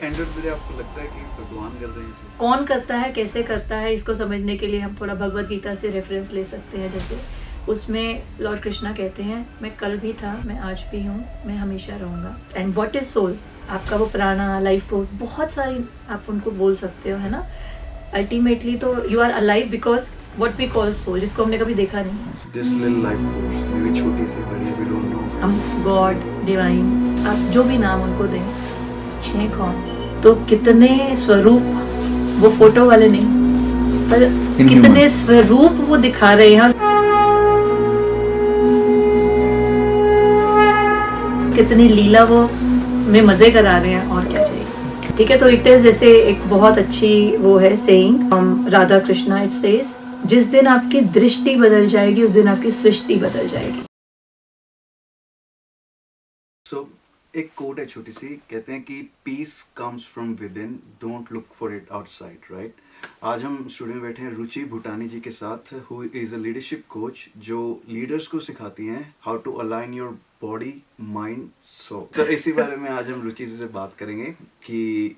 And of the day आपको लगता है कि भगवान कर रहे हैं इसे? कौन करता है, कैसे करता है, इसको समझने के लिए हम थोड़ा भगवत गीता से रेफरेंस ले सकते हैं। जैसे उसमें लॉर्ड कृष्णा कहते हैं, मैं कल भी था, मैं आज भी हूँ, मैं हमेशा रहूँगा। And what is soul? आपका वो प्राणा, लाइफ फोर्स, बहुत सारी आप उनको बोल सकते हो, है ना। अल्टीमेटली तो you are alive because what we call soul, जिसको हमने कभी देखा नहीं। This little life force, may be छोटी सी, बड़ी, वी डोंट नो। हम गॉड, डिवाइन, आप जो भी नाम उनको दें, हैं कौन? तो कितने स्वरूप, वो फोटो वाले नहीं, पर कितने स्वरूप वो दिखा रहे हैं, कितनी लीला वो में मजे करा रहे हैं, और क्या चाहिए। ठीक है, तो इट इज जैसे एक बहुत अच्छी वो है saying Radha Krishna, it says, जिस दिन आपकी दृष्टि बदल जाएगी उस दिन आपकी सृष्टि बदल जाएगी। सो एक कोट है छोटी सी, कहते हैं कि peace comes from within, don't look for it outside, right. आज हम स्टूडियो में बैठे हैं रुचि भूटानी जी के साथ, who is a leadership coach, जो लीडर्स को सिखाती हैं how to align your body, mind, soul. तो इसी बारे में आज हम रुचि जी से बात करेंगे कि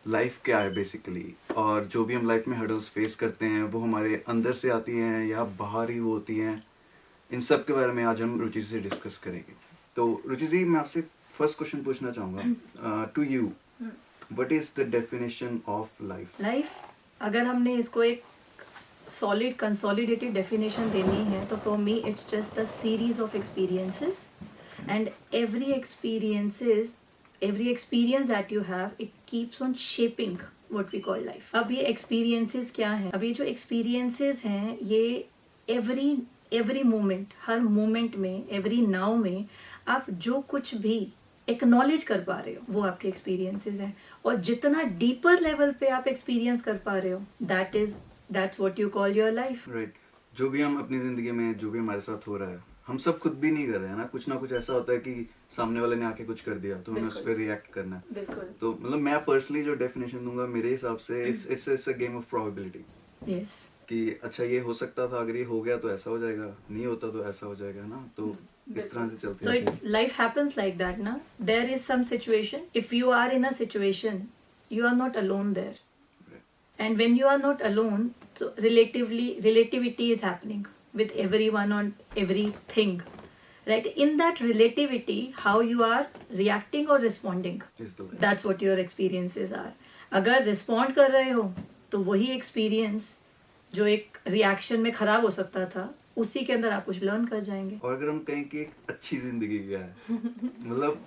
लाइफ क्या है बेसिकली, और जो भी हम लाइफ में हर्डल्स फेस करते हैं वो हमारे अंदर से आती हैं या बाहर ही वो होती हैं, इन सब के बारे में आज हम रुचि से डिस्कस करेंगे। तो रुचि जी, मैं आपसे फर्स्ट क्वेश्चन पूछना चाहूँगा, to you, what is the definition of life? Life, अगर हमने इसको एक सॉलिड कंसोलिडेटेड डेफिनेशन देनी है, तो for me it's just the series of experiences, and every experience that you have, it keeps on shaping what we call life. अब ये experiences क्या है? अब ये जो एक्सपीरियंसेस हैं, ये एवरी मोमेंट, हर मोमेंट में, एवरी नाउ में आप जो कुछ भी एक्नॉलेज कर पा रहे हो वो आपके एक्सपीरियंसेस हैं, और जितना डीपर लेवल पे आप एक्सपीरियंस कर पा रहे हो, that's what you call your life. Right. जो भी हम अपनी जिंदगी में, जो भी हमारे साथ हो रहा है, हम सब खुद भी नहीं कर रहे हैं ना कुछ ऐसा होता है कि सामने वाले ने आके कुछ कर दिया तो हमें उस पर रिएक्ट करना है। बिल्कुल। तो मतलब मैं पर्सनली जो डेफिनेशन दूंगा मेरे हिसाब से, it's a game of probability. Yes, कि अच्छा ये हो सकता था, अगर ये हो गया तो ऐसा हो जाएगा, नहीं होता तो ऐसा हो जाएगा ना, तो इस तरह से चलती है। So life happens like that, na? There is some situation. If you are in a situation, you are not alone there. And when you are not alone, so relativity is happening with everyone on everything. Right? In that relativity, how you are reacting or responding, that's what your experiences are. अगर respond कर रहे हो, तो वही experience जो एक reaction में खराब हो सकता था, उसी के अंदर आप कुछ लर्न कर जाएंगे। और अगर हम कहें कि एक अच्छी जिंदगी क्या है, मतलब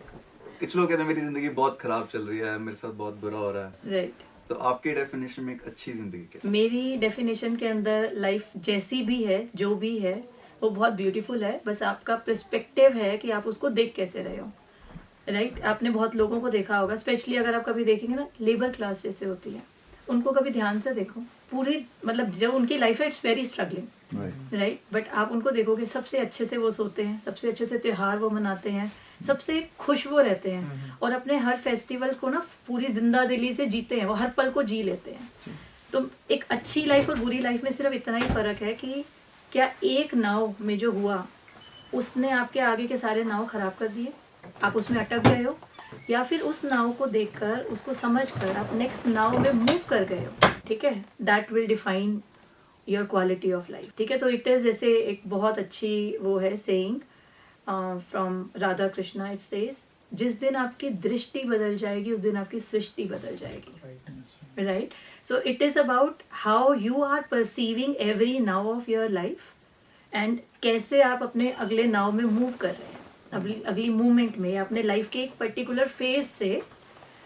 कुछ लोग कहते हैं मेरी जिंदगी बहुत खराब चल रही है, मेरे साथ बहुत बुरा हो रहा है, राइट। तो आपके डेफिनेशन में एक अच्छी जिंदगी क्या है? मेरी डेफिनेशन के अंदर लाइफ जैसी भी है, जो भी है, वो बहुत ब्यूटीफुल है, बस आपका पर्सपेक्टिव है कि आप उसको देख कैसे रहे हो। राइट। आपने बहुत लोगों को देखा होगा, स्पेशली अगर आप कभी देखेंगे ना, लेबर क्लास जैसे होती है, उनको कभी ध्यान से देखो, पूरी मतलब जब उनकी लाइफ है, it's very struggling, right, but आप उनको देखोगे सबसे अच्छे से वो सोते हैं, सबसे अच्छे से त्योहार वो मनाते हैं, सबसे खुश वो रहते हैं, और अपने हर फेस्टिवल को ना पूरी जिंदा दिली से जीते हैं, वो हर पल को जी लेते हैं। तो एक अच्छी लाइफ और बुरी लाइफ में सिर्फ इतना ही फर्क है कि क्या एक नाव में जो हुआ उसने आपके आगे के सारे नाव खराब कर दिए, आप उसमें अटक गए हो, या फिर उस नाव को देखकर, उसको समझकर आप नेक्स्ट नाव में मूव कर गए हो। ठीक है, that will define your quality of life. ठीक है, तो इट इज जैसे एक बहुत अच्छी वो है saying from Radha Krishna, it says, जिस दिन आपकी दृष्टि बदल जाएगी उस दिन आपकी सृष्टि बदल जाएगी। Right. So it is about how you are perceiving every now of your life, and कैसे आप अपने अगले नाव में मूव कर रहे हैं, अगली मूवमेंट में, अपने लाइफ के एक पर्टिकुलर फेज से,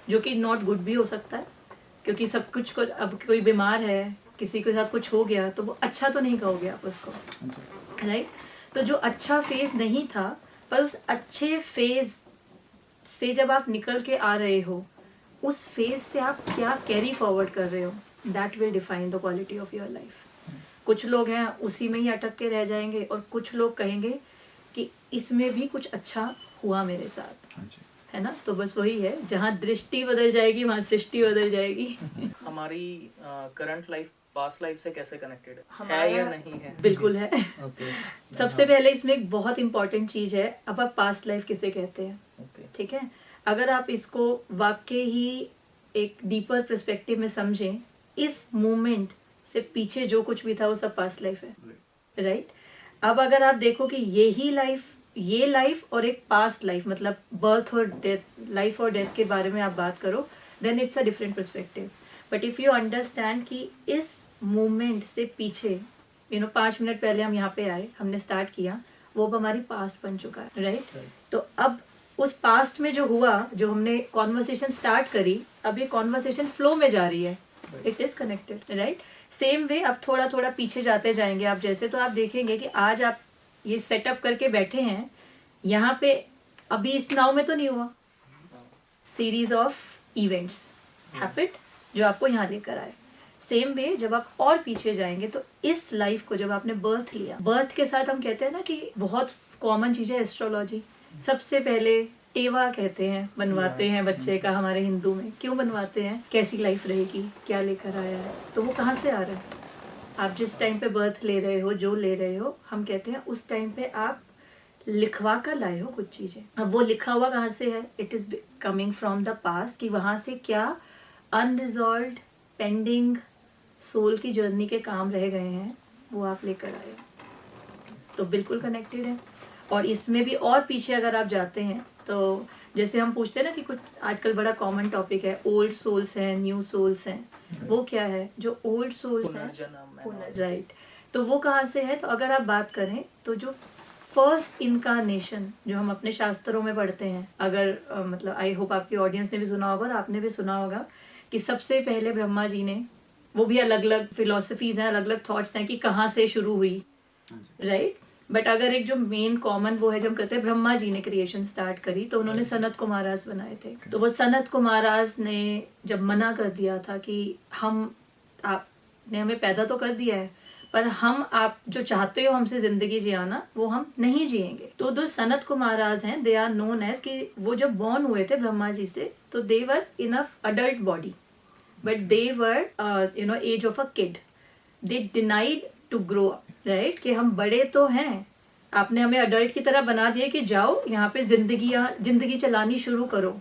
जो कि नॉट गुड भी हो सकता है, क्योंकि सब कुछ को, अब कोई बीमार है, किसी के साथ कुछ हो गया, तो वो अच्छा तो नहीं कहोगे आप उसको, राइट। तो जो अच्छा फेज नहीं था, पर उस अच्छे फेज से जब आप निकल के आ रहे हो, उस फेज से आप क्या कैरी फॉरवर्ड कर रहे हो, that will define the quality of your life. कुछ लोग हैं उसी में ही अटक के रह जाएंगे, और कुछ लोग कहेंगे कि इसमें भी कुछ अच्छा हुआ मेरे साथ, है ना। तो बस वही है, जहाँ दृष्टि बदल जाएगी वहाँ सृष्टि बदल जाएगी। हमारी करंट लाइफ पास्ट लाइफ से कैसे कनेक्टेड है या नहीं है? बिल्कुल है। सबसे पहले इसमें एक बहुत इंपॉर्टेंट चीज है, अब आप पास्ट लाइफ किसे कहते हैं। ठीक है, अगर आप इसको वाकई ही एक डीपर पर्सपेक्टिव में समझें, इस मोमेंट से पीछे जो कुछ भी था वो सब पास्ट लाइफ है, राइट? अब अगर आप देखो कि यही लाइफ, ये लाइफ और एक पास्ट लाइफ, मतलब बर्थ और डेथ, लाइफ और डेथ के बारे में आप बात करो, then it's a different perspective. But if you understand कि इस मोमेंट से पीछे 5 मिनट पहले हम यहाँ पे आए, हमने स्टार्ट किया, वो अब हमारी पास्ट बन चुका है, राइट? तो अब उस पास्ट में जो हुआ, जो हमने कॉन्वर्सेशन स्टार्ट करी, अब ये कॉन्वर्सेशन फ्लो में जा रही है, it is connected, right? Same way अब थोड़ा थोड़ा पीछे जाते जाएंगे आप, जैसे तो आप देखेंगे कि आज आप ये सेटअप करके बैठे हैं यहाँ पे, अभी इस नाव में तो नहीं हुआ, सीरीज ऑफ इवेंट्स हैपेंड जो आपको यहाँ लेकर आए. सेम वे जब आप और पीछे जाएंगे तो इस लाइफ को जब आपने बर्थ लिया, बर्थ के साथ हम कहते हैं ना कि बहुत कॉमन चीज है एस्ट्रोलॉजी. सबसे पहले टेवा कहते हैं, बनवाते हैं बच्चे का हमारे हिंदू में. क्यों बनवाते हैं? कैसी लाइफ रहेगी, क्या लेकर आया है, तो वो कहाँ से आ रहा है. आप जिस टाइम पे बर्थ ले रहे हो, जो ले रहे हो, हम कहते हैं उस टाइम पे आप लिखवा कर लाए हो कुछ चीजें. अब वो लिखा हुआ कहाँ से है? It is coming from the past, कि वहां से क्या अनरिजॉल्व्ड पेंडिंग सोल की जर्नी के काम रह गए हैं, वो आप लेकर आए हो. तो बिल्कुल कनेक्टेड है. और इसमें भी और पीछे अगर आप जाते हैं तो जैसे हम पूछते हैं ना कि कुछ आजकल बड़ा कॉमन टॉपिक है, ओल्ड सोल्स हैं, न्यू सोल्स हैं. वो क्या है? जो ओल्ड सोल्स हैं, राइट, तो वो कहाँ से है? तो अगर आप बात करें तो जो फर्स्ट इनकारनेशन जो हम अपने शास्त्रों में पढ़ते हैं, अगर मतलब आई होप आपकी ऑडियंस ने भी सुना होगा और आपने भी सुना होगा कि सबसे पहले ब्रह्मा जी ने, वो भी अलग अलग फिलोसफीज हैं, अलग अलग थॉट्स हैं कि कहाँ से शुरू हुई, राइट? बट अगर एक जो मेन कॉमन वो है, जब हम कहते हैं ब्रह्मा जी ने क्रिएशन स्टार्ट करी, तो उन्होंने सनत को महाराज बनाए थे. तो वो सनत को महाराज ने जब मना कर दिया था कि आपने हमें पैदा तो कर दिया है, पर हम आप जो चाहते हो हमसे जिंदगी जियाना, वो हम नहीं जिएंगे. तो जो सनत को महाराज हैं, दे आर नोन एज, कि वो जब बॉर्न हुए थे ब्रह्मा जी से, तो they were in a adult body, but they were age of a kid. They denied to grow up, right? कि हम बड़े तो हैं, आपने हमें अडल्ट की तरह बना दिया कि जाओ यहाँ पे जिंदगी चलानी शुरू करो,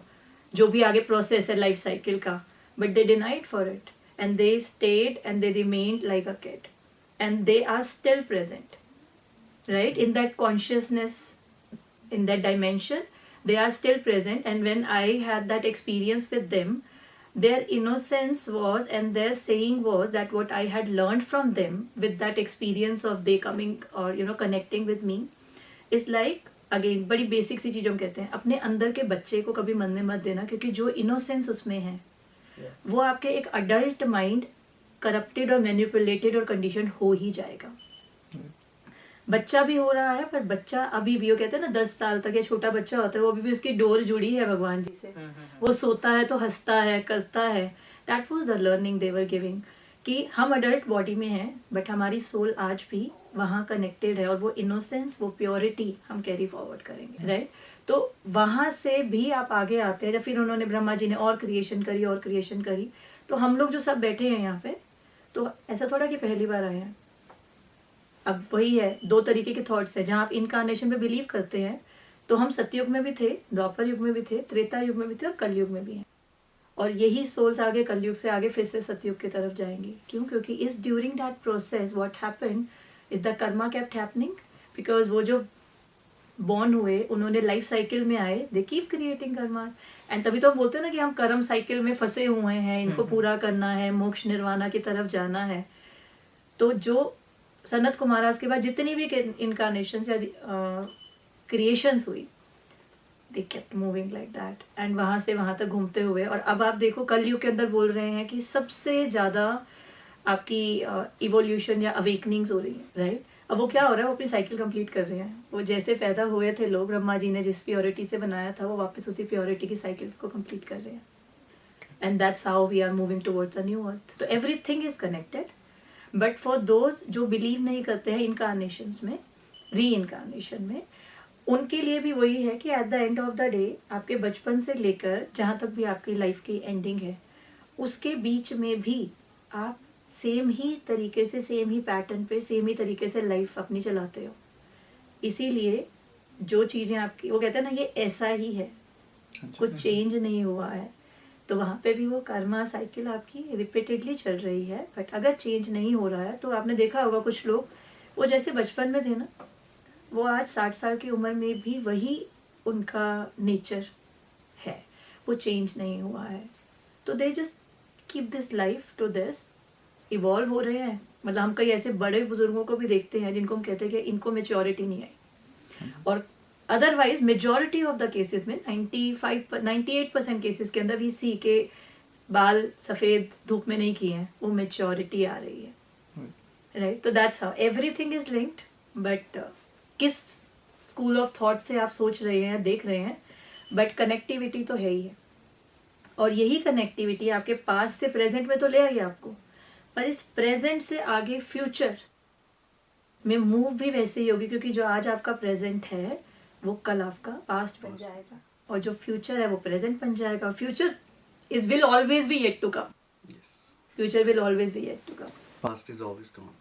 जो भी आगे प्रोसेस है लाइफ साइकिल का. But they denied for it and they stayed and they remained like a kid and they are still present, right? In that consciousness, in that dimension, they are still present. And when I had that experience with them, their innocence was, and their saying was that what I had learned from them with that experience of they coming or connecting with me is like, again बड़ी basic सी चीज़ हम कहते हैं, अपने अंदर के बच्चे को कभी मन में मत देना, क्योंकि जो इनोसेंस उसमें है वो आपके एक अडल्ट माइंड करप्टेड और मैनिपुलेटेड और कंडीशन हो ही जाएगा. बच्चा भी हो रहा है, पर बच्चा अभी भी, वो कहते हैं ना 10 साल तक, या छोटा बच्चा होता है, वो अभी भी उसकी डोर जुड़ी है भगवान जी से. वो सोता है तो हंसता है, करता है. That was the learning they were giving, कि हम अडल्ट बॉडी में हैं, बट हमारी सोल आज भी वहाँ कनेक्टेड है, और वो इनोसेंस, वो प्योरिटी हम कैरी फॉरवर्ड करेंगे, राइट? तो वहाँ से भी आप आगे आते हैं. जब फिर उन्होंने, ब्रह्मा जी ने और क्रिएशन करी, तो हम लोग जो सब बैठे हैं यहाँ पे, तो ऐसा थोड़ा कि पहली बार आए हैं. अब वही है, 2 तरीके के थॉट्स है. जहाँ आप इनकारनेशन पे बिलीव करते हैं, तो हम सतयुग में भी थे, द्वापर युग में भी थे, त्रेता युग में भी थे, और कलयुग में भी हैं. और यही सोल्स आगे कलयुग से आगे फिर से सतयुग की तरफ जाएंगी. क्यों? क्योंकि इस during that process what happened is the Karma kept happening, because वो जो बॉर्न हुए, उन्होंने लाइफ साइकिल में आए, they keep creating Karma. And तभी तो हम बोलते हैं ना कि हम कर्म साइकिल में फंसे हुए हैं, इनको पूरा करना है, मोक्ष निर्वाणा की तरफ जाना है. तो जो सनत को महाराज के बाद जितनी भी इनकारनेशन या क्रिएशंस हुई, they kept moving like that, and वहाँ से वहाँ तक घूमते हुए. और अब आप देखो कलयुग के अंदर बोल रहे हैं कि सबसे ज़्यादा आपकी इवोल्यूशन या अवेकनिंग्स हो रही है, राइट? अब वो क्या हो रहा है? वो अपनी साइकिल कंप्लीट कर रहे हैं. वो जैसे पैदा हुए थे लोग, ब्रह्मा जी ने जिस प्योरिटी से बनाया था, वो वापस उसी प्योरिटी की साइकिल को कंप्लीट कर रहे हैं. And that's how we are moving towards a new earth. तो everything is connected. But for those जो बिलीव नहीं करते हैं इनकारनेशंस में, री इनकारनेशन में, उनके लिए भी वही है कि eight the end of the day, आपके बचपन से लेकर जहाँ तक भी आपकी लाइफ की एंडिंग है, उसके बीच में भी आप सेम ही तरीके से, सेम ही पैटर्न पे, सेम ही तरीके से लाइफ अपनी चलाते हो. इसीलिए जो चीज़ें आपकी, वो कहते हैं ना, ये ऐसा ही है, कुछ चेंज नहीं हुआ है. तो वहाँ पे भी वो कर्मा साइकिल आपकी रिपीटेडली चल रही है. बट अगर चेंज नहीं हो रहा है तो आपने देखा होगा कुछ लोग वो जैसे बचपन में थे ना, वो आज 60 साल की उम्र में भी वही उनका नेचर है, वो चेंज नहीं हुआ है. तो they just keep this life to this, evolve हो रहे हैं. मतलब हम कई ऐसे बड़े बुजुर्गों को भी देखते हैं जिनको हम कहते हैं कि इनको मेच्योरिटी नहीं आई, और otherwise majority of the cases में 98% केसेस के अंदर वी सी के बाल सफ़ेद धूप में नहीं किए हैं, वो मेच्योरिटी आ रही है. राइट, तो that's how everything is linked. But किस स्कूल ऑफ थॉट से आप सोच रहे हैं, देख रहे हैं, बट कनेक्टिविटी तो है ही है. और यही कनेक्टिविटी आपके पास से प्रेजेंट में तो ले आई आपको, पर इस प्रेजेंट से आगे फ्यूचर में मूव भी वैसे ही होगी, क्योंकि जो आज आपका प्रेजेंट है वो कल आपका पास्ट बन जाएगा, और जो फ्यूचर है वो प्रेजेंट बन जाएगा. Future is will always be yet to come. Yes. Future will always be yet to come. Past is always gone.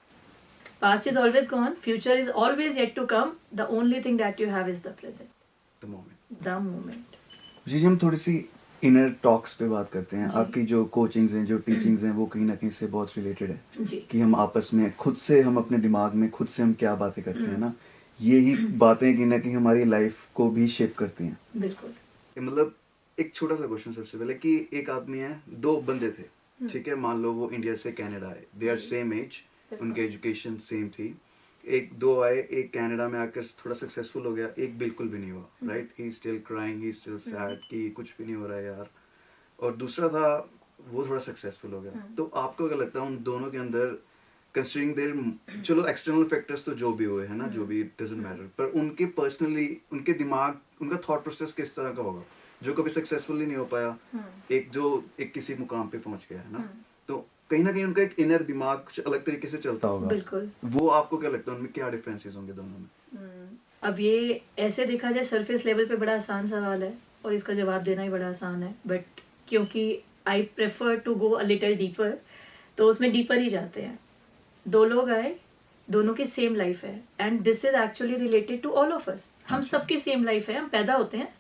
Past is always gone, future is always yet to come. The only thing that you have is the present, The moment. the moment. जी हम थोड़ी सी inner talks पे बात करते हैं. जी. आपकी जो coachings हैं, जो टीचिंग्स हैं, वो कहीं ना कहीं से बहुत रिलेटेड है जी. कि हम आपस में खुद से, हम अपने दिमाग में खुद से हम क्या बातें करते हैं ना, यही बातें कहीं ना कहीं हमारी लाइफ को भी शेप करती हैं. बिल्कुल. मतलब एक छोटा सा क्वेश्चन सबसे पहले कि एक आदमी है, दो बंदे थे, ठीक है, मान लो वो इंडिया से कनाडा आए, दे आर सेम एज, उनके एजुकेशन सेम थी. एक दो आए, एक कनाडा में आकर थोड़ा सक्सेसफुल हो गया, एक बिल्कुल भी नहीं हुआ. Right, he still crying, he still sad कि कुछ भी नहीं हो रहा है यार. और दूसरा था वो थोड़ा सक्सेसफुल हो गया. तो आपको क्या लगता है उन दोनों के अंदर, कंसिडरिंग देयर, चलो एक्सटर्नल फैक्टर्स तो जो भी हुए है ना, जो भी डजंट मैटर, पर उनके पर्सनली, उनके दिमाग, उनका थॉट प्रोसेस किस तरह का होगा? जो कभी सक्सेसफुल नहीं हो पाया, एक जो एक किसी मुकाम पे पहुंच गया है ना, तो कहीं ना कहीं उनका एक इनर दिमाग कुछ अलग तरीके से चलता होगा. बिल्कुल. वो आपको क्या लगता है उनमें क्या डिफरेंसेस होंगे दोनों में? अब ये ऐसे देखा जाए सरफेस लेवल पे बड़ा आसान सवाल है और इसका जवाब देना ही बड़ा आसान है, बट क्योंकि I prefer to go a little deeper, तो उसमें डीपर ही जाते हैं. दो लोग आए, दोनों की सेम लाइफ है, and this is actually related to all of us. हम सबकी सेम लाइफ है, हम पैदा होते हैं,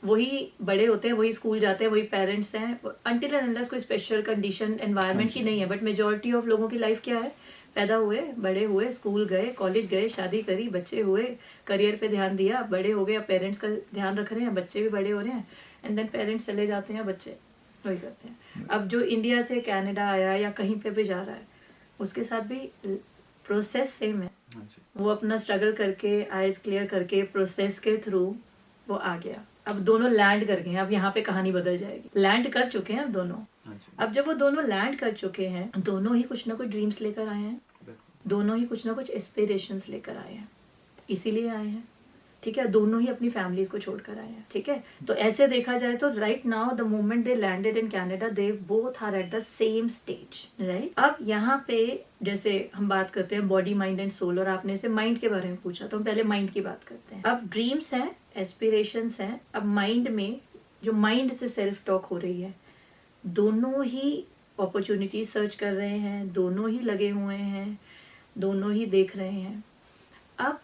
वही बड़े होते हैं, वही स्कूल जाते हैं, वही पेरेंट्स हैं, अनटिल एंड अनलेस कोई स्पेशल कंडीशन एनवायरनमेंट की नहीं है. बट मेजॉरिटी ऑफ लोगों की लाइफ क्या है? पैदा हुए, बड़े हुए, स्कूल गए, कॉलेज गए, शादी करी, बच्चे हुए, करियर पे ध्यान दिया, बड़े हो गए, अब पेरेंट्स का ध्यान रख रहे हैं, बच्चे भी बड़े हो रहे हैं, एंड देन पेरेंट्स चले जाते हैं, बच्चे वही करते हैं. अब जो इंडिया से कनाडा आया या कहीं पे भी जा रहा है, उसके साथ भी प्रोसेस सेम है. हाँ जी. वो अपना स्ट्रगल करके, आइज क्लियर करके, प्रोसेस के थ्रू वो आ गया. अब दोनों लैंड कर गए हैं, अब यहाँ पे कहानी बदल जाएगी. लैंड कर चुके हैं अब दोनों. हाँ जी. अब जब वो दोनों लैंड कर चुके हैं, दोनों ही कुछ ना कुछ ड्रीम्स लेकर आए हैं, दोनों ही कुछ ना कुछ एस्पिरेशंस लेकर आए हैं, इसीलिए आए हैं. ठीक है, दोनों ही अपनी फैमिलीज को छोड़कर आए हैं. ठीक है, तो ऐसे देखा जाए तो right now the moment they landed in Canada, they both are at the same stage. Right, अब यहाँ पे जैसे हम बात करते हैं बॉडी, माइंड एंड सोल, और आपने से माइंड के बारे में पूछा, तो हम पहले माइंड की बात करते हैं. अब ड्रीम्स हैं, एस्पिरेशंस हैं. अब माइंड में जो माइंड से सेल्फ टॉक हो रही है, दोनों ही अपॉर्चुनिटी सर्च कर रहे हैं, दोनों ही लगे हुए हैं, दोनों ही देख रहे हैं. अब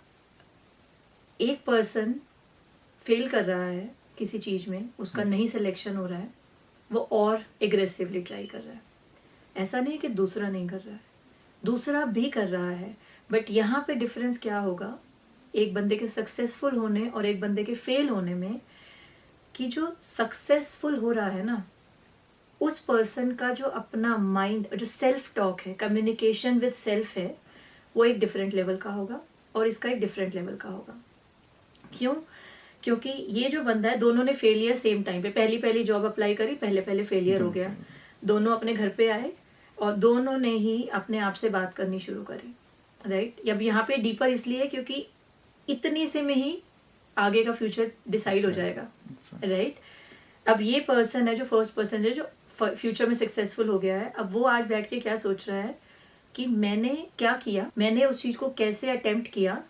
एक पर्सन फेल कर रहा है किसी चीज़ में, उसका नहीं सिलेक्शन हो रहा है, वो और एग्रेसिवली ट्राई कर रहा है. ऐसा नहीं कि दूसरा नहीं कर रहा है, दूसरा भी कर रहा है. बट यहाँ पे डिफरेंस क्या होगा एक बंदे के सक्सेसफुल होने और एक बंदे के फेल होने में, कि जो सक्सेसफुल हो रहा है ना, उस पर्सन का जो अपना माइंड, जो सेल्फ टॉक है, कम्युनिकेशन विद सेल्फ है, वो एक डिफरेंट लेवल का होगा और इसका एक डिफरेंट लेवल का होगा. क्यों? क्योंकि ये जो बंदा है, दोनों ने फेलियर सेम टाइम पे, पहली जॉब अप्लाई करी, पहले फेलियर हो गया. दोनों अपने घर पे आए और दोनों ने ही अपने आप से बात करनी शुरू करी. राइट, अब यहाँ पे डीपर इसलिए है क्योंकि इतनी से में ही आगे का फ्यूचर डिसाइड हो जाएगा. राइट, अब ये पर्सन है, जो फर्स्ट पर्सन है, जो फ्यूचर में सक्सेसफुल हो गया है, अब वो आज बैठ के क्या सोच रहा है कि मैंने क्या किया, मैंने उस चीज़ को कैसे अटेम्प्ट किया,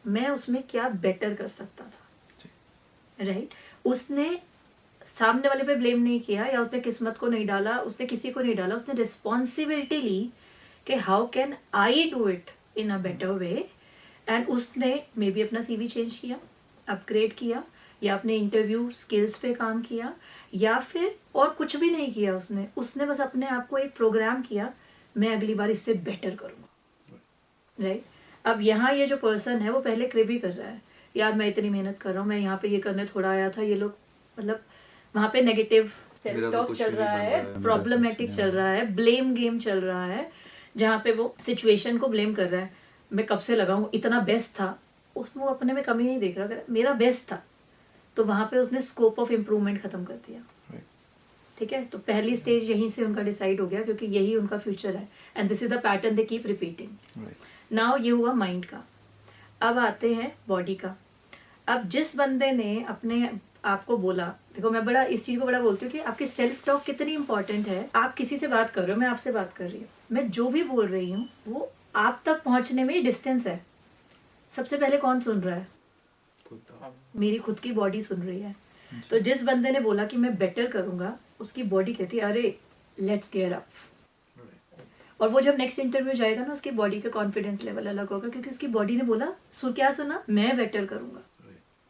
मैं उसमें क्या बेटर कर सकता था. राइट, उसने सामने वाले पे ब्लेम नहीं किया, या उसने किस्मत को नहीं डाला, उसने किसी को नहीं डाला, उसने रिस्पॉन्सिबिलिटी ली कि how can I do it in a better way. And उसने मे बी अपना CV चेंज किया, अपग्रेड किया, या अपने इंटरव्यू स्किल्स पे काम किया, या फिर और कुछ भी नहीं किया उसने बस अपने आप को एक प्रोग्राम किया, मैं अगली बार इससे बेटर करूँगा, राइट। अब यहाँ ये जो पर्सन है वो पहले क्रिबी कर रहा है, यार मैं इतनी मेहनत कर रहा हूँ, मैं यहाँ पे ये करने थोड़ा आया था, ये लोग मतलब वहाँ पे नेगेटिव मेरा सेल्फ तो टॉक कुछ चल भी रहा नहीं बन है, रहा है, मेरा प्रॉब्लमेटिक कुछ चल नहीं। रहा है, ब्लेम गेम चल रहा है, जहाँ पे वो सिचुएशन को ब्लेम कर रहा है, मैं कब से लगा हूँ, इतना बेस्ट था, उसमें वो अपने में कमी नहीं देख रहा, मेरा बेस्ट था। तो वहाँ पे उसने स्कोप ऑफ इम्प्रूवमेंट खत्म कर दिया, ठीक है। तो पहली स्टेज यहीं से उनका डिसाइड हो गया, क्योंकि यही उनका फ्यूचर है, and this is the pattern they keep repeating. Now ये हुआ माइंड का। अब आते हैं बॉडी का। अब जिस बंदे ने अपने आपको बोला, देखो मैं बड़ा इस चीज को बड़ा बोलती हूँ कि आपकी सेल्फ टॉक कितनी इंपॉर्टेंट है। आप किसी से बात कर रहे हो, मैं आपसे बात कर रही हूँ, मैं जो भी बोल रही हूँ वो आप तक पहुंचने में ही डिस्टेंस है। सबसे पहले कौन सुन रहा है? मेरी खुद की बॉडी सुन रही है। तो जिस बंदे ने बोला कि मैं बेटर करूंगा, उसकी बॉडी कहती है अरे लेट्स गेयर अप। और वो जब नेक्स्ट इंटरव्यू जाएगा ना, उसकी बॉडी का कॉन्फिडेंस लेवल अलग होगा, क्योंकि उसकी बॉडी ने बोला, क्या सुना, मैं बेटर करूंगा।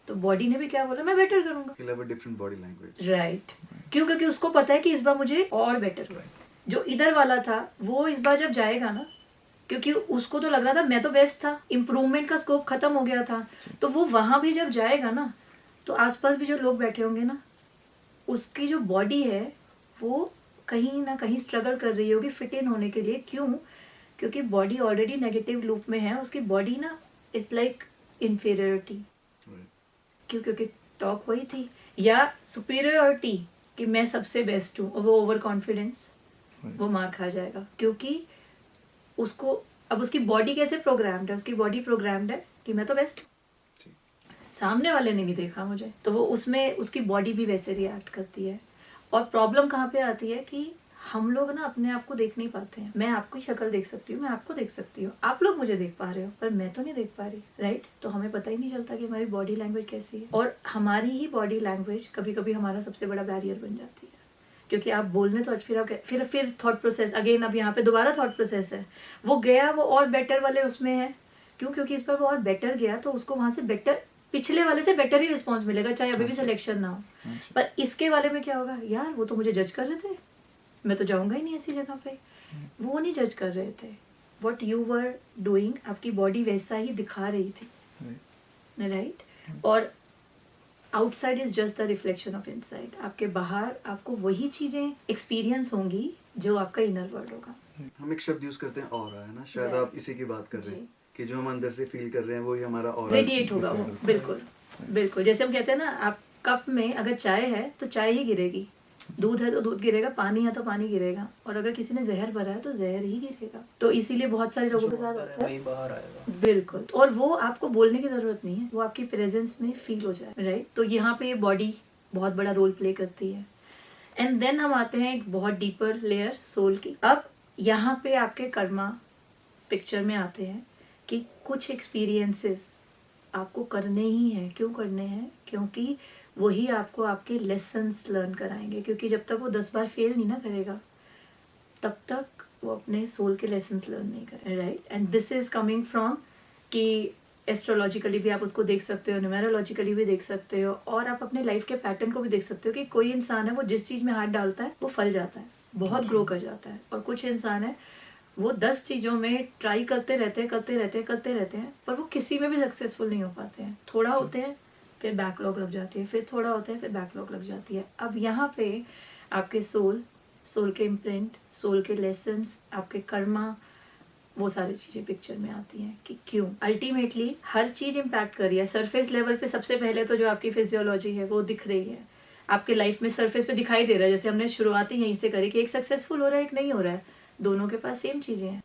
तो बॉडी ने भी क्या बोला, मैं बेटर करूंगा। He'll have a different body language. Right. क्यों? क्योंकि उसको पता है कि इस बार मुझे और बेटर। जो इधर वाला था वो इस बार जब जाएगा ना, क्योंकि उसको तो लग रहा था मैं तो बेस्ट था, इम्प्रूवमेंट का स्कोप खत्म हो गया था, तो वो वहां भी जब जाएगा ना, तो आसपास भी जो लोग बैठे होंगे ना, उसकी जो बॉडी है वो कहीं ना कहीं स्ट्रगल कर रही होगी फिट इन होने के लिए। क्यों? क्योंकि बॉडी ऑलरेडी नेगेटिव लूप में है, उसकी बॉडी ना इट्स लाइक इन्फीरियरिटी। क्यों? क्योंकि टॉक वही थी, या सुपीरियरिटी कि मैं सबसे बेस्ट हूँ, और वो ओवर कॉन्फिडेंस, वो मार खा जाएगा। क्योंकि उसको अब उसकी बॉडी कैसे प्रोग्राम्ड है, उसकी बॉडी प्रोग्राम्ड है कि मैं तो बेस्ट हूँ। सामने वाले ने भी देखा मुझे, तो वो उसमें उसकी बॉडी भी वैसे रिएक्ट करती है। और प्रॉब्लम कहाँ पे आती है कि हम लोग ना अपने आप को देख नहीं पाते हैं। मैं आपकी शक्ल देख सकती हूँ, मैं आपको देख सकती हूँ, आप लोग मुझे देख पा रहे हो, पर मैं तो नहीं देख पा रही, राइट। तो हमें पता ही नहीं चलता कि हमारी बॉडी लैंग्वेज कैसी है, और हमारी ही बॉडी लैंग्वेज कभी कभी हमारा सबसे बड़ा बैरियर बन जाती है। क्योंकि आप बोलने तो फिर आप फिर थॉट प्रोसेस अगेन, अब यहाँ पे दोबारा थॉट प्रोसेस है, वो गया वो और बेटर वाले उसमें है। क्यों? क्योंकि इस पर वो और बेटर गया, तो उसको वहां से बेटर, पिछले वाले से बेटर ही रिस्पॉन्स मिलेगा, चाहे अभी भी सिलेक्शन ना हो। पर इसके वाले में क्या होगा, यार वो तो मुझे जज कर रहे थे, मैं तो जाऊंगा ही नहीं ऐसी जगह पे। वो नहीं जज कर रहे थे, व्हाट यू वर डूइंग, आपकी बॉडी वैसा ही दिखा रही थी, राइट। और outside is just the reflection of inside. आपके बाहर आपको वही चीजें एक्सपीरियंस होंगी जो आपका इनर वर्ल्ड होगा। हम एक शब्द यूज करते हैं ऑरा, है ना, शायद Right. आप इसी की बात कर रहे हैं जी। कि जो हम अंदर से फील कर रहे हैं वही हमारा ऑरा रेडिएट होगा वो, बिल्कुल बिल्कुल। जैसे हम कहते हैं ना, आप कप में अगर चाय है तो चाय ही गिरेगी, दूध है तो दूध गिरेगा, पानी है तो पानी गिरेगा, और अगर किसी ने जहर भरा है तो जहर ही गिरेगा। तो इसीलिए बहुत सारे लोगों के साथ होता है, वही बाहर आएगा। बिल्कुल। और वो आपको बोलने की जरूरत नहीं है, वो आपकी प्रेजेंस में फील हो जाए, राइट। तो यहाँ पे ये बॉडी बहुत बड़ा रोल प्ले करती है। एंड देन हम आते हैं एक बहुत डीपर लेयर, सोल की। अब यहाँ पे आपके कर्मा पिक्चर में आते हैं कि कुछ एक्सपीरियंसेस आपको करने ही हैं। क्यों करने हैं? क्योंकि वही आपको आपके लेसन्स लर्न कराएंगे। क्योंकि जब तक वो 10 बार फेल नहीं ना करेगा, तब तक वो अपने सोल के लेसन्स लर्न नहीं करें, right. And this is coming from कि एस्ट्रोलॉजिकली भी आप उसको देख सकते हो, न्यूमेरोलॉजिकली भी देख सकते हो, और आप अपने लाइफ के पैटर्न को भी देख सकते हो कि कोई इंसान है वो जिस चीज़ में हाथ डालता है वो फल जाता है, बहुत ग्रो कर जाता है। और कुछ इंसान है वो 10 चीज़ों में ट्राई करते रहते हैं, पर वो किसी में भी सक्सेसफुल नहीं हो पाते हैं। थोड़ा होते हैं फिर बैकलॉग लग जाती है, फिर थोड़ा होता है फिर बैकलॉग लग जाती है। अब यहाँ पे आपके सोल के इम्प्रिंट, सोल के लेसन्स, आपके कर्मा, वो सारी चीज़ें पिक्चर में आती हैं कि क्यों अल्टीमेटली हर चीज़ इम्पैक्ट कर रही है। सरफेस लेवल पे सबसे पहले तो जो आपकी फिजियोलॉजी है वो दिख रही है आपके लाइफ में, सरफेस पे दिखाई दे रहा है। जैसे हमने शुरुआत ही यहीं से करी कि एक सक्सेसफुल हो रहा है, एक नहीं हो रहा है, दोनों के पास सेम चीज़ें हैं,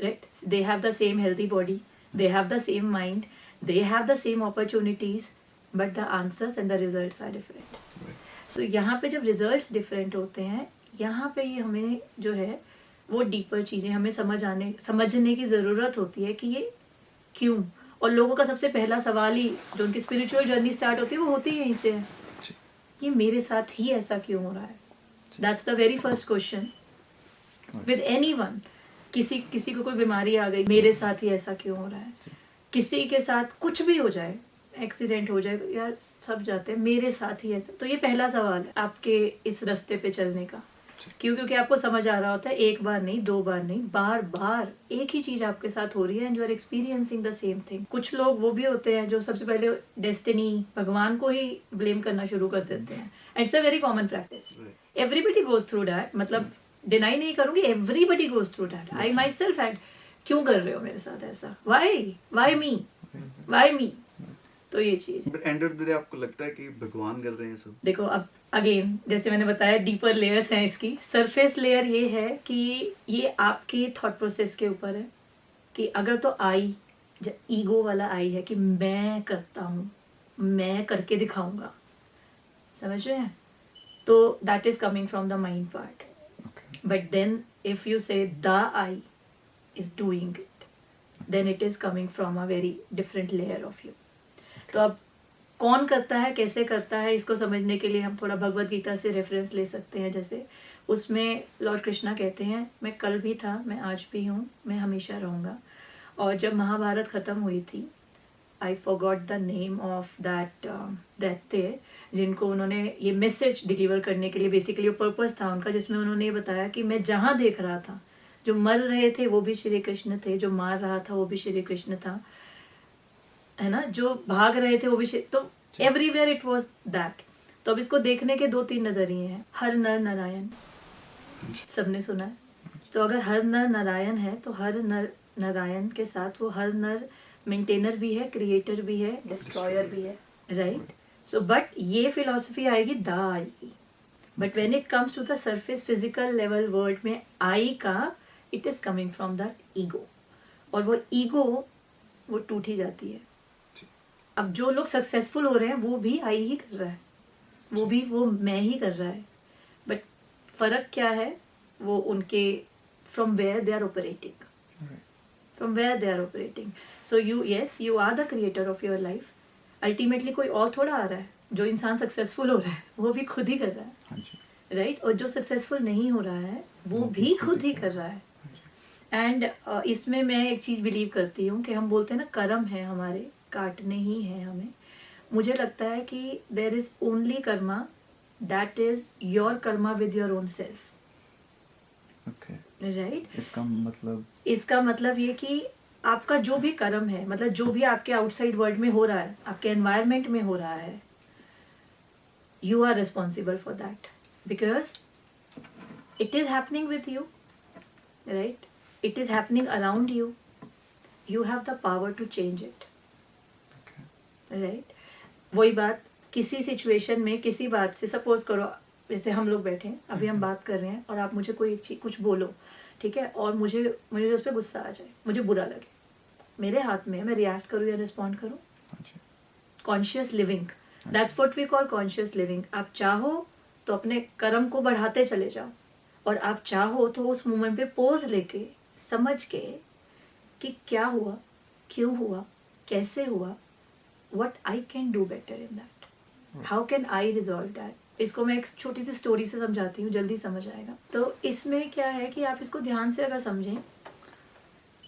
right. They have the same healthy body, they have the same mind, they have the same opportunities, but the answers and the results are different. So यहाँ पे जब results different होते हैं, यहाँ पे ये हमें जो है वो डीपर चीज़ें हमें समझने की ज़रूरत होती है कि ये क्यों। और लोगों का सबसे पहला सवाल ही जो उनकी स्पिरिचुअल जर्नी स्टार्ट होती है वो होती है यहीं से, ये मेरे साथ ही ऐसा क्यों हो रहा है। That's the very first question with anyone. किसी को कोई बीमारी आ गई, मेरे साथ ही ऐसा क्यों हो रहा है। किसी के साथ कुछ भी हो जाए, एक्सीडेंट हो जाए, यार सब जाते हैं, मेरे साथ ही ऐसा। तो ये पहला सवाल है आपके इस रास्ते पे चलने का, क्योंकि आपको समझ आ रहा होता है, एक बार नहीं, दो बार नहीं, बार बार एक ही चीज आपके साथ हो रही है and you are experiencing the same thing. कुछ लोग वो भी होते हैं जो सबसे पहले डेस्टिनी, भगवान को ही ब्लेम करना शुरू कर देते हैं, and it's a very common practice. Everybody goes through that, मतलब डिनाई नहीं करूंगी, everybody goes through that. I my self had, क्यों कर रहे हो मेरे साथ ऐसा, वाई मी। तो ये चीज, but and of the day आपको लगता है कि भगवान कर रहे हैं सब? देखो अब अगेन जैसे मैंने बताया, डीपर लेयर्स हैं इसकी। सरफेस लेयर ये है कि ये आपके थॉट प्रोसेस के ऊपर है कि अगर तो आई, ईगो वाला आई है कि मैं करता हूँ, मैं करके दिखाऊंगा, समझ रहे हैं, तो that is coming from the mind part. But then if you say the I is doing it, then it is coming from a very different layer of you. तो अब कौन करता है, कैसे करता है, इसको समझने के लिए हम थोड़ा भगवत गीता से रेफरेंस ले सकते हैं। जैसे उसमें लॉर्ड कृष्णा कहते हैं, मैं कल भी था, मैं आज भी हूँ, मैं हमेशा रहूँगा। और जब महाभारत ख़त्म हुई थी, I forgot the name of that दैत्य, जिनको उन्होंने ये मैसेज डिलीवर करने के लिए, बेसिकली वो पर्पस था उनका, जिसमें उन्होंने ये बताया कि मैं जहाँ देख रहा था, जो मर रहे थे वो भी श्री कृष्ण थे, जो मार रहा था वो भी श्री कृष्ण था, है ना, जो भाग रहे थे वो भी तो एवरीवेयर इट वाज दैट। तो अब इसको देखने के 2-3 नजरिए हैं। हर नर नारायण, सबने सुना है। तो अगर हर नर नारायण है, तो हर नर नारायण के साथ वो हर नर मेंटेनर भी है, क्रिएटर भी है, डिस्ट्रॉयर भी है, राइट। सो बट ये फिलॉसफी आएगी, द आएगी। But when it comes to the surface physical level world में, आई का it is coming from the ego, और वो ईगो वो टूट ही जाती है। अब जो लोग सक्सेसफुल हो रहे हैं वो भी आई ही कर रहा है, वो मैं ही कर रहा है, बट फर्क क्या है, वो उनके from where they are operating. So you are the creator of your life. Ultimately कोई और थोड़ा आ रहा है, जो इंसान सक्सेसफुल हो रहा है वो भी खुद ही कर रहा है, राइट। और जो सक्सेसफुल नहीं हो रहा है वो भी खुद ही कर रहा है। एंड इसमें मैं एक चीज़ बिलीव करती हूँ कि हम बोलते हैं ना, कर्म है हमारे, काटने ही है हमें। मुझे लगता है कि there is only karma, that is your karma with your own self, right. इसका मतलब ये कि आपका जो भी कर्म है, मतलब जो भी आपके आउटसाइड वर्ल्ड में हो रहा है, आपके एनवायरनमेंट में हो रहा है, you are responsible for that, because it is happening with you, right. It is happening around you, you have the power to change it, right. वही बात किसी सिचुएशन में, किसी बात से, सपोज करो जैसे हम लोग बैठे हैं अभी, हम बात कर रहे हैं और आप मुझे कोई एक चीज कुछ बोलो, ठीक है, और मुझे उस पर गुस्सा आ जाए, मुझे बुरा लगे, मेरे हाथ में है मैं रिएक्ट करूँ या रिस्पॉन्ड करूँ। Conscious living, that's what we call conscious living. आप चाहो तो अपने कर्म को बढ़ाते चले जाओ, और आप चाहो तो उस मोमेंट पे पोज लेके, समझ के कि क्या हुआ, क्यों हुआ, कैसे हुआ, what I can do better in that, how can I resolve that। इसको मैं एक छोटी सी स्टोरी से समझाती हूँ, जल्दी समझ आएगा। तो इसमें क्या है कि आप इसको ध्यान से अगर समझें,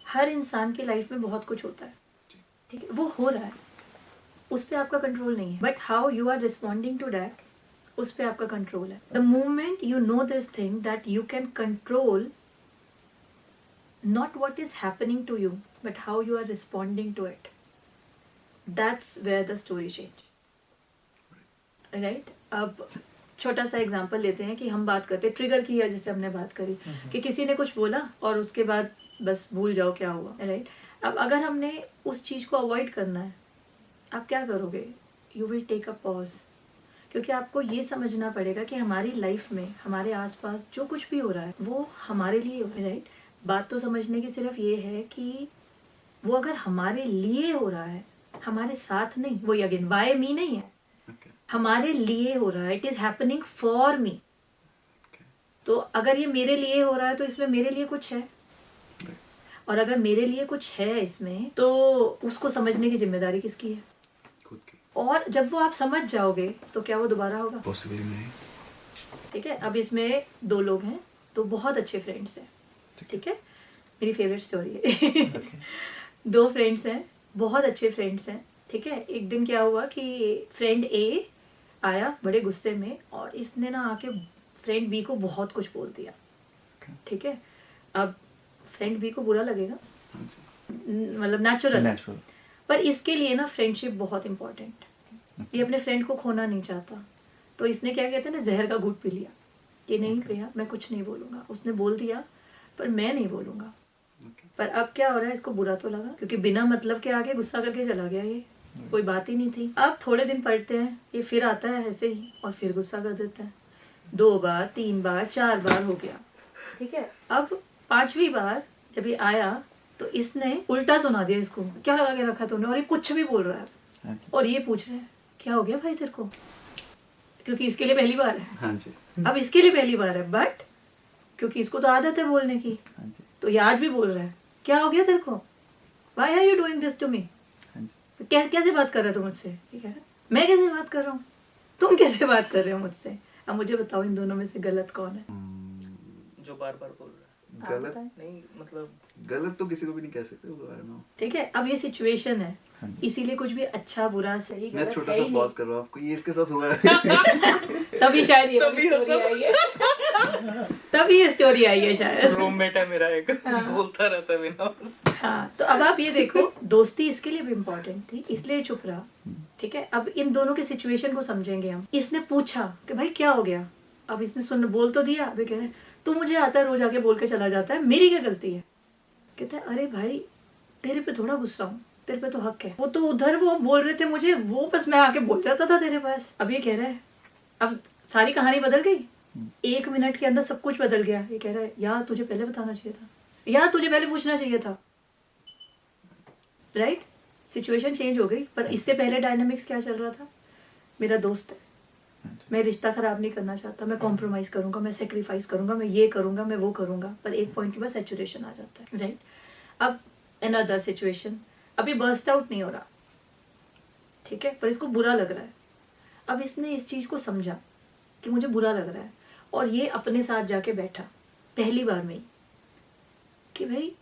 हर इंसान की लाइफ में बहुत कुछ होता है, ठीक है, वो हो रहा है, उस पर आपका कंट्रोल नहीं है, but how you are responding to that, उस पर आपका कंट्रोल है। The moment you know this thing that you can control not what is happening to you, but how you are responding to it, that's where the story change, right। अब छोटा सा example लेते हैं कि हम बात करते, ट्रिगर किया जैसे हमने बात करी कि किसी ने कुछ बोला और उसके बाद बस भूल जाओ क्या हुआ, राइट। अब अगर हमने उस चीज़ को अवॉइड करना है, आप क्या करोगे, you will take a pause, क्योंकि आपको ये समझना पड़ेगा कि हमारी लाइफ में, हमारे आसपास जो कुछ भी हो रहा है वो हमारे लिए हो रहा है, राइट। बात तो समझने की सिर्फ ये है कि वो अगर हमारे लिए हो रहा है, हमारे साथ नहीं, वो अगेन वाई मी नहीं है, हमारे लिए हो रहा है, it is happening for me. तो अगर ये मेरे लिए हो रहा है तो इसमें मेरे लिए कुछ है, और अगर मेरे लिए कुछ है इसमें, तो उसको समझने की जिम्मेदारी किसकी है, खुद की। और जब वो आप समझ जाओगे तो क्या वो दोबारा होगा, पॉसिबल नहीं, ठीक है। अब इसमें 2 लोग हैं, तो बहुत अच्छे फ्रेंड्स हैं, ठीक है, मेरी फेवरेट स्टोरी है। 2 फ्रेंड्स हैं, बहुत अच्छे फ्रेंड्स हैं, ठीक है, एक दिन क्या हुआ कि फ्रेंड ए आया बड़े गुस्से में और इसने ना आके फ्रेंड बी को बहुत कुछ बोल दिया। ठीक है, अब फ्रेंड बी को बुरा लगेगा, हाँ जी। मतलब नेचुरल, नेचुरल। पर इसके लिए ना फ्रेंडशिप बहुत इंपॉर्टेंट। ये अपने फ्रेंड को खोना नहीं चाहता, तो इसने क्या कहते हैं ना, जहर का घूंट पी लिया कि नहीं भैया मैं कुछ नहीं बोलूंगा। उसने बोल दिया पर मैं नहीं बोलूंगा। पर अब क्या हो रहा है, इसको बुरा तो लगा क्योंकि बिना मतलब के आगे गुस्सा करके चला गया, ये कोई बात ही नहीं थी। अब थोड़े दिन पढ़ते हैं, ये फिर आता है ऐसे ही और फिर गुस्सा कर देता है। 2 बार 3 बार 4 बार हो गया। ठीक है, अब 5वीं बार जब ये आया तो इसने उल्टा सुना दिया इसको, क्या लगा के रखा तूने, और ये कुछ भी बोल रहा है। हाँ जी। और ये पूछ रहे हैं क्या हो गया भाई तेरे को, क्योंकि इसके लिए पहली बार है। हाँ जी। अब इसके लिए पहली बार है, बट क्योंकि इसको तो आदत है बोलने की, हाँ जी। तो ये आज भी बोल रहा है क्या हो गया तेरे को, why are you doing this to me. हाँ जी। कैसे बात कर रहे हो तुम मुझसे, ये कह रहा है मैं कैसे बात कर रहा हूँ, तुम कैसे बात कर रहे हो मुझसे। अब मुझे बताओ इन दोनों में से गलत कौन है। जो बार बार बोल रहा है। आप गलत बताएं। नहीं मतलब गलत तो किसी को भी नहीं कह सकते, वो I don't know। ठीक है, अब ये सिचुएशन है, हाँ जी। इसीलिए कुछ भी अच्छा बुरा सही मैं गलत छोटा है सा ही पॉज नहीं। कर रहा हूँ, आपको ये इसके साथ हुआ है। तभी शायद ये तभी स्टोरी हंसा। आई है। तभी ये स्टोरी आई है शायद। रूममेट है मेरा एक, बोलता रहता है बिना। हाँ, तो अब आप ये देखो, दोस्ती इसके लिए भी इम्पोर्टेंट थी, इसलिए चुप रहा। ठीक है, अब इन दोनों के सिचुएशन को समझेंगे हम। इसने पूछा कि भाई क्या हो गया, अब इसने सुन बोल तो दिया, अभी कह रहे तू मुझे आता है रोज आके बोल के चला जाता है, मेरी क्या गलती है। कहता है अरे भाई तेरे पे थोड़ा गुस्सा हूँ, तेरे पे तो हक है, वो तो उधर वो बोल रहे थे मुझे, वो बस मैं आके बोल जाता था तेरे पास। अब ये कह रहा है, अब सारी कहानी बदल गई, 1 मिनट के अंदर सब कुछ बदल गया। ये कह रहा है यार तुझे पहले बताना चाहिए था, यार तुझे पहले पूछना चाहिए था। राइट, सिचुएशन चेंज हो गई, पर इससे पहले डायनामिक्स क्या चल रहा था, मेरा दोस्त है, मैं रिश्ता खराब नहीं करना चाहता, मैं कॉम्प्रोमाइज करूंगा, मैं सेक्रीफाइस करूंगा, मैं ये करूंगा, मैं वो करूंगा, पर एक पॉइंट के बाद सैचुरेशन आ जाता है। राइट, अब अनदर सिचुएशन, अभी बर्स्ट आउट नहीं हो रहा, ठीक है, पर इसको बुरा लग रहा है। अब इसने इस चीज को समझा कि मुझे बुरा लग रहा है, और ये अपने साथ जाके बैठा पहली बार में ही कि भाई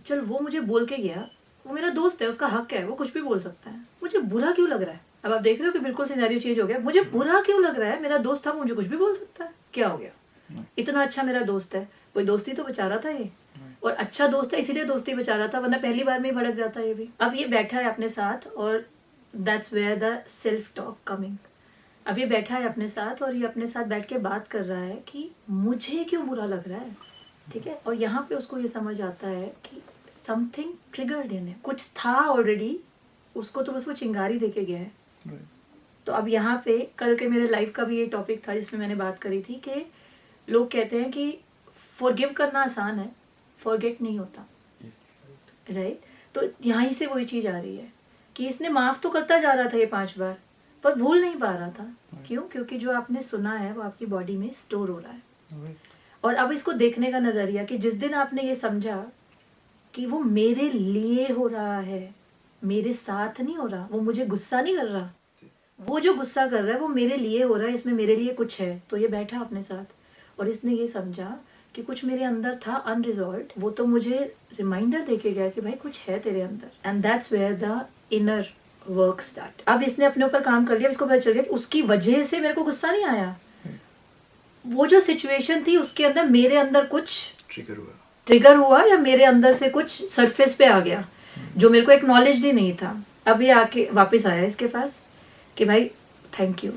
चल वो मुझे बोल के गया, वो मेरा दोस्त है, उसका हक है, वो कुछ भी बोल सकता है, मुझे बुरा क्यों लग रहा है। अब आप देख रहे हो कि बिल्कुल सिनेरियो चेंज हो गया, मुझे बुरा क्यों लग रहा है, मेरा दोस्त था, मुझे कुछ भी बोल सकता है, क्या हो गया, इतना अच्छा मेरा दोस्त है, कोई दोस्ती तो बचा रहा था ये, और अच्छा दोस्त है इसीलिए दोस्ती बचा रहा था, वरना पहली बार में ही भड़क जाता ये भी। अब ये बैठा है अपने साथ, और that's where the self talk coming. अब ये बैठा है अपने साथ और ये अपने साथ बैठ के बात कर रहा है कि मुझे क्यों बुरा लग रहा है। ठीक है, और यहाँ पे उसको ये समझ आता है कि समथिंग ट्रिगर्ड इन, कुछ था ऑलरेडी, उसको तो बस वो चिंगारी देके गया है। तो अब यहाँ पे कल के मेरे लाइफ का भी ये टॉपिक था जिसमें मैंने बात करी थी कि लोग कहते हैं कि फॉरगिव करना आसान है, फॉरगेट नहीं होता। राइट, तो यहाँ से वही चीज़ आ रही है कि इसने माफ़ तो करता जा रहा था ये 5 बार, पर भूल नहीं पा रहा था। क्यों? क्योंकि जो आपने सुना है वो आपकी बॉडी में स्टोर हो रहा है। और अब इसको देखने का नज़रिया कि जिस दिन आपने ये समझा कि वो मेरे लिए हो रहा है, मेरे साथ नहीं हो रहा, वो मुझे गुस्सा नहीं कर रहा, वो जो गुस्सा कर रहा है वो मेरे लिए हो रहा है, इसमें मेरे लिए कुछ है। तो ये बैठा अपने साथ और इसने ये समझा कि कुछ मेरे अंदर था अनरिजॉल्व्ड, वो तो मुझे रिमाइंडर देके गया कि भाई कुछ है तेरे अंदर, and that's where the inner work start. अब इसने अपने ऊपर काम कर लिया, इसको पता चल गया कि उसकी वजह से मेरे को गुस्सा नहीं आया, वो जो सिचुएशन थी उसके अंदर मेरे अंदर कुछ ट्रिगर हुआ या मेरे अंदर से कुछ सरफेस पे आ गया जो मेरे को एक्नॉलेज ही नहीं था। अब ये आके वापस आया इसके पास कि भाई थैंक यू,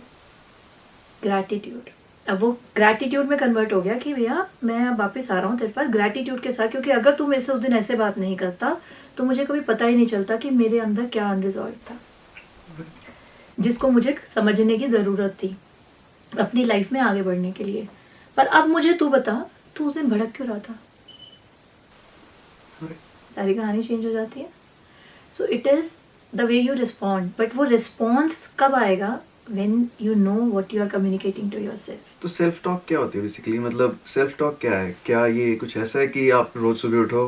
ग्रैटिट्यूड। अब वो ग्रैटिट्यूड में कन्वर्ट हो गया कि भैया मैं अब वापस आ रहा हूँ तेरे पास ग्रैटिट्यूड के साथ, क्योंकि अगर तू मेरे से उस दिन ऐसे बात नहीं करता तो मुझे कभी पता ही नहीं चलता कि मेरे अंदर क्या अनरिजॉल्व था, जिसको मुझे समझने की ज़रूरत थी अपनी लाइफ में आगे बढ़ने के लिए। पर अब मुझे तू बता, तू उस दिन भड़क क्यों रहा था? सारी कहानी चेंज हो जाती है। So it is the way you respond, but वो रिस्पॉन्स कब आएगा? when you know what you are communicating to yourself. तो सेल्फ टॉक क्या होती है बेसिकली, मतलब सेल्फ टॉक क्या है? क्या ये कुछ ऐसा है कि आप रोज सुबह उठो,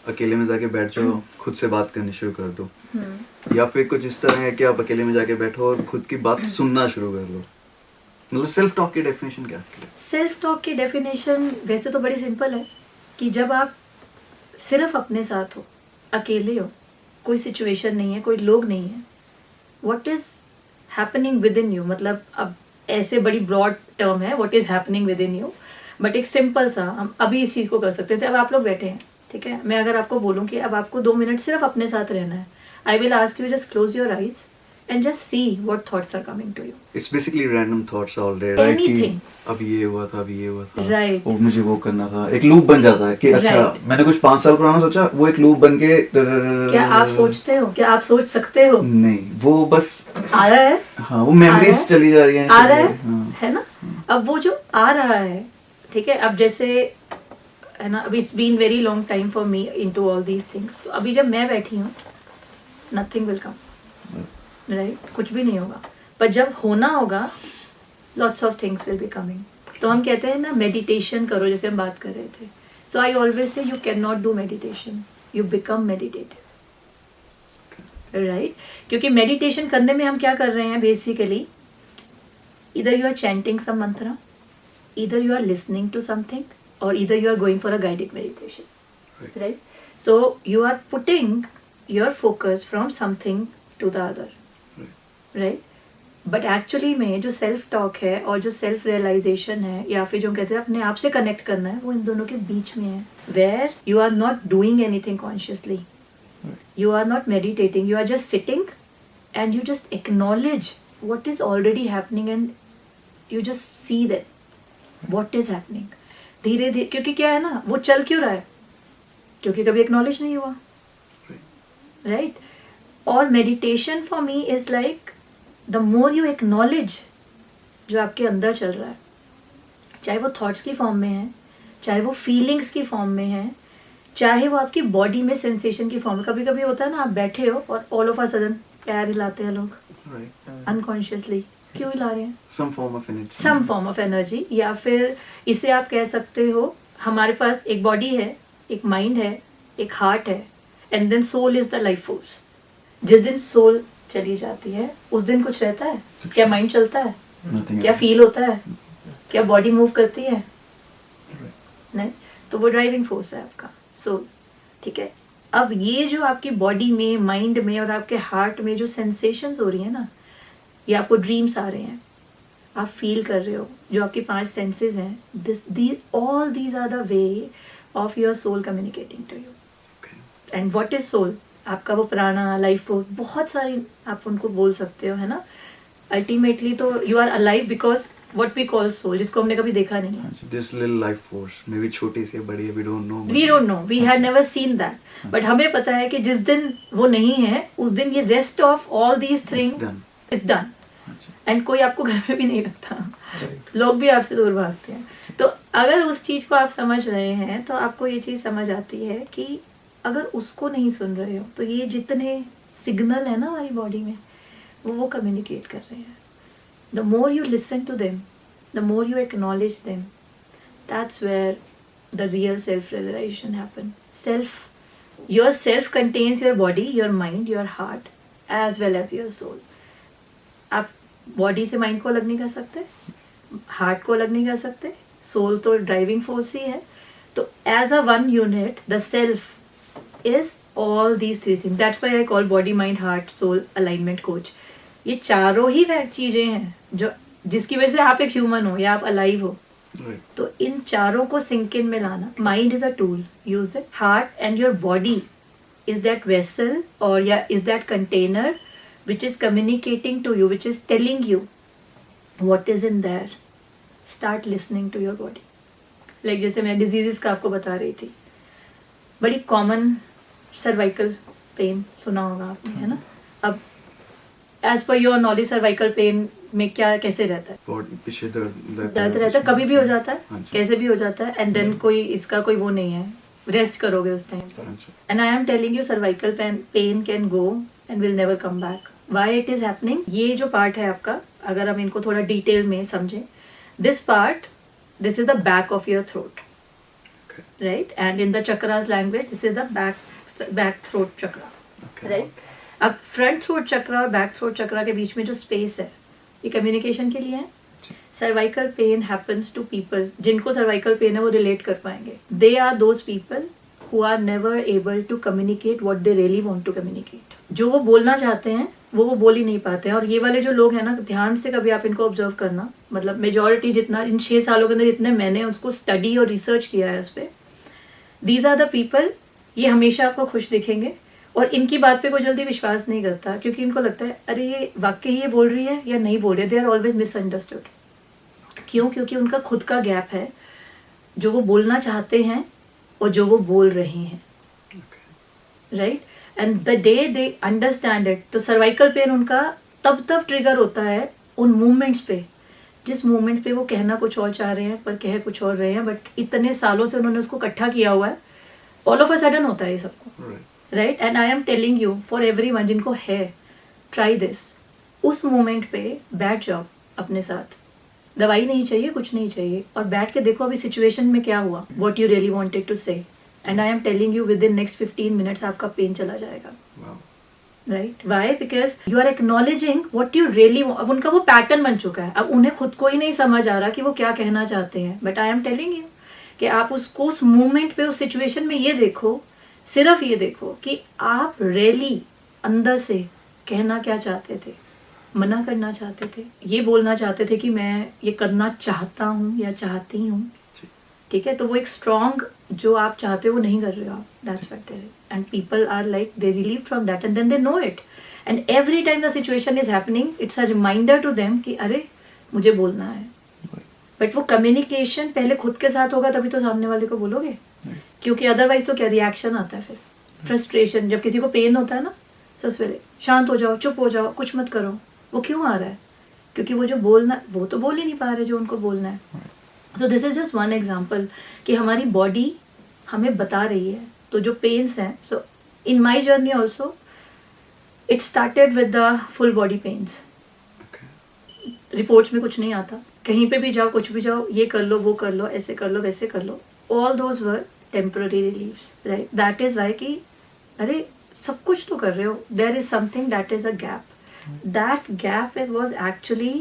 अकेले में जाके बैठ जाओ, खुद से बात करनी शुरू कर दो, या फिर कुछ इस तरह है कि आप अकेले में जाके बैठो और खुद की बात सुनना शुरू कर दो? मतलब सेल्फ टॉक की डेफिनेशन क्या है? सेल्फ टॉक की डेफिनेशन वैसे तो बड़ी सिंपल है कि जब आप सिर्फ अपने साथ हो, अकेले हो, कोई सिचुएशन नहीं है, कोई लोग नहीं है, what is happening with in you, मतलब अब ऐसे बड़ी ब्रॉड टर्म है what is happening with in you, but एक सिंपल सा हम अभी इस चीज़ को कर सकते हैं। अब आप लोग बैठे हैं, ठीक है, मैं अगर आपको बोलूँ कि अब आपको 2 मिनट सिर्फ अपने साथ रहना है, I will ask you just close your eyes and just see what thoughts are coming to you. It's basically random thoughts all day, right? Anything. कि अब ये हुआ था, अभी ये हुआ था, Right. और मुझे वो करना था, एक लूप बन जाता है कि अच्छा Right. मैंने कुछ 5 साल पुराना सोचा, वो एक लूप बन के क्या आप सोचते हो, क्या आप सोच सकते हो? नहीं, वो बस आ रहा है, हाँ, वो मेमोरीज चली जा रही हैं, आ रहा है, हाँ. है ना? अब वो जो आ रहा है, ठीक है, अब जैसे है ना, अभी it's been very long time for me into all these things, तो अभी जब मैं बैठी हूँ नथिंग विल कम, राइट, कुछ भी नहीं होगा, पर जब होना होगा lots of things will be coming. तो हम कहते हैं ना मेडिटेशन करो, जैसे हम बात कर रहे थे, so I always say you can not do meditation, you become meditative, right, क्योंकि मेडिटेशन करने में हम क्या कर रहे हैं बेसिकली, इधर you are chanting some mantra, इधर you are listening to something, और इधर you are going for a guided meditation, right, so you are putting your focus from something to the other, right, but actually में जो self talk है और जो self realisation है, या फिर जो हम कहते हैं अपने आप से कनेक्ट करना है, वो इन दोनों के बीच में है, where you are not doing anything consciously, you are not meditating, you are just sitting and you just acknowledge what is already happening and you just see that what is happening धीरे धीरे, क्योंकि क्या है ना, वो चल क्यों रहा है, क्योंकि कभी acknowledge नहीं हुआ, right? और meditation for me is like the more you acknowledge जो आपके अंदर चल रहा है, चाहे वो thoughts की फॉर्म में है, चाहे वो फीलिंग्स की फॉर्म में है, चाहे वो आपकी बॉडी में सेंसेशन की फॉर्म में, कभी कभी होता है ना, आप बैठे हो और ऑल ऑफ अ सडन पैर हिलाते हैं लोग अनकॉन्शियसली, क्यों हिला रहे हैं? सम फॉर्म ऑफ एनर्जी, या फिर इसे आप कह सकते हो हमारे पास एक बॉडी है, एक माइंड है, एक हार्ट है, and then soul is the life force. जिस दिन सोल चली जाती है उस दिन कुछ रहता है क्या? माइंड चलता है क्या? फील होता है क्या? बॉडी मूव करती है? नहीं, तो वो ड्राइविंग फोर्स है आपका सोल, ठीक है। अब ये जो आपकी बॉडी में, माइंड में और आपके हार्ट में जो सेंसेशंस हो रही है ना, ये आपको ड्रीम्स आ रहे हैं, आप फील कर रहे हो, जो आपकी 5 सेंसेस हैं, all these are the way of your soul communicating to you. And what is soul? आपका वो प्राणा, लाइफ फोर्स, बहुत सारी आप उनको बोल सकते हो, है ना। अल्टीमेटली तो you are alive because what we call soul, जिसको हमने कभी देखा नहीं है। This little life force, maybe छोटी सी बड़ी है, we don't know. We don't know, we had never seen that. But हमें पता है कि जिस दिन वो नहीं है, उस दिन ये rest of all these things, it's done. And कोई आपको घर में भी नहीं रखता, लोग भी आपसे दूर भागते हैं। तो अगर उस चीज को आप समझ रहे हैं, तो आपको ये चीज समझ आती है कि अगर उसको नहीं सुन रहे हो, तो ये जितने सिग्नल है ना हमारी बॉडी में, वो कम्युनिकेट कर रहे हैं। The more you listen to them, the more you acknowledge them, that's where the real self-realization happens. Your self contains your body, your mind, your heart, as well as your soul. आप body से mind को अलग नहीं कर सकते, heart को अलग नहीं कर सकते, सोल तो ड्राइविंग फोर्स ही है। तो as a one unit the self is all these 3 things. That's why I call body, mind, heart, soul alignment coach. ये चारों ही चीजें हैं जो जिसकी वजह से आप एक ह्यूमन हो या आप अलाइव हो। तो इन चारों को सिंक इन में लाना। Mind is a tool, use it. Heart and your body is that vessel और या is that container which is communicating to you, which is telling you what is in there. Start listening to your body. Like जैसे मैं diseases का आपको बता रही थी, बड़ी कॉमन सर्वाइकल पेन सुना होगा आपने, है ना। अब as per your knowledge cervical pain में क्या कैसे रहता है? पीछे दर्द रहता है, कभी भी हो जाता है, कैसे भी हो जाता है, एंड देन कोई इसका कोई वो नहीं है, रेस्ट करोगे उस टाइम पर। And I am telling you cervical pain can go and will never come back. Why it is happening? ये जो पार्ट है आपका, अगर हम इनको थोड़ा डिटेल में समझें, this part, this is the back of your throat, right, and in the chakras language this is the back throat chakra, right. अब फ्रंट थ्रोट चक्रा और बैक थ्रोट चक्रा के बीच में जो स्पेस है, ये कम्युनिकेशन के लिए है। Cervical pain happens to people, जिनको सर्वाइकल पेन है वो रिलेट कर पाएंगे। They are those people who are never able to communicate what they really want to communicate. जो वो बोलना चाहते हैं वो बोल ही नहीं पाते हैं। और ये वाले जो लोग हैं ना, ध्यान से कभी आप इनको ऑब्जर्व करना, मतलब मेजॉरिटी जितना इन 6 सालों के अंदर जितने मैंने उसको स्टडी और रिसर्च किया है उस पर, दीज आर द पीपल, ये हमेशा आपको खुश दिखेंगे और इनकी बात पे कोई जल्दी विश्वास नहीं करता, क्योंकि इनको लगता है अरे ये वाकई ये बोल रही है या नहीं बोल रही है। They are always misunderstood. क्यों? क्योंकि उनका खुद का गैप है, जो वो बोलना चाहते हैं और जो वो बोल रहे हैं, right? And the day they understand it, तो सर्वाइकल पेन उनका तब ट्रिगर होता है उन मूवमेंट्स पे, जिस मूवमेंट पे वो कहना कुछ और चाह रहे हैं पर कह कुछ और रहे हैं, बट इतने सालों से उन्होंने उसको इकट्ठा किया हुआ है, ऑल ऑफ अ सडन होता है ये सबको, right? And I am telling you for everyone जिनको है, ट्राई दिस। उस मोमेंट पे बैठ जाओ अपने साथ, दवाई नहीं चाहिए, कुछ नहीं चाहिए, और बैठ के देखो अभी सिचुएशन में क्या हुआ, what you really wanted to say, and I am telling you within next 15 minutes आपका पेन चला जाएगा, right? Why? Because you are acknowledging what you really, अब उनका वो पैटर्न बन चुका है, अब उन्हें खुद को ही नहीं समझ आ रहा कि वो क्या कहना चाहते हैं, but I am telling you कि आप उसको उस मोमेंट पे, उस सिचुएशन में ये देखो, सिर्फ ये देखो कि आप रियली अंदर से कहना क्या चाहते थे, मना करना चाहते थे, ये बोलना चाहते थे कि मैं ये करना चाहता हूँ या चाहती हूँ, ठीक है? तो वो एक स्ट्रॉन्ग जो आप चाहते हो वो नहीं कर रहे हो आप, that's what there is, and people are like they relieve from that and then they know it, and every time the situation is happening it's a reminder to them कि अरे मुझे बोलना है। बट वो कम्युनिकेशन पहले खुद के साथ होगा तभी तो सामने वाले को बोलोगे, क्योंकि अदरवाइज तो क्या रिएक्शन आता है, फिर फ्रस्ट्रेशन। जब किसी को पेन होता है ना, सबसे पहले शांत हो जाओ, चुप हो जाओ, कुछ मत करो। वो क्यों आ रहा है? क्योंकि वो जो बोलना, वो तो बोल ही नहीं पा रहे जो उनको बोलना है। सो this is just one example कि हमारी बॉडी हमें बता रही है। तो जो पेन्स हैं, so in my journey also it started with the full body pains. Reports में कुछ नहीं आता, कहीं पे भी जाओ, कुछ भी जाओ, ये कर लो, वो कर लो, ऐसे कर लो, वैसे कर लो, all those were temporary reliefs, right? That is why कि अरे सब कुछ तो कर रहे हो, there is something that is a gap. That gap it was actually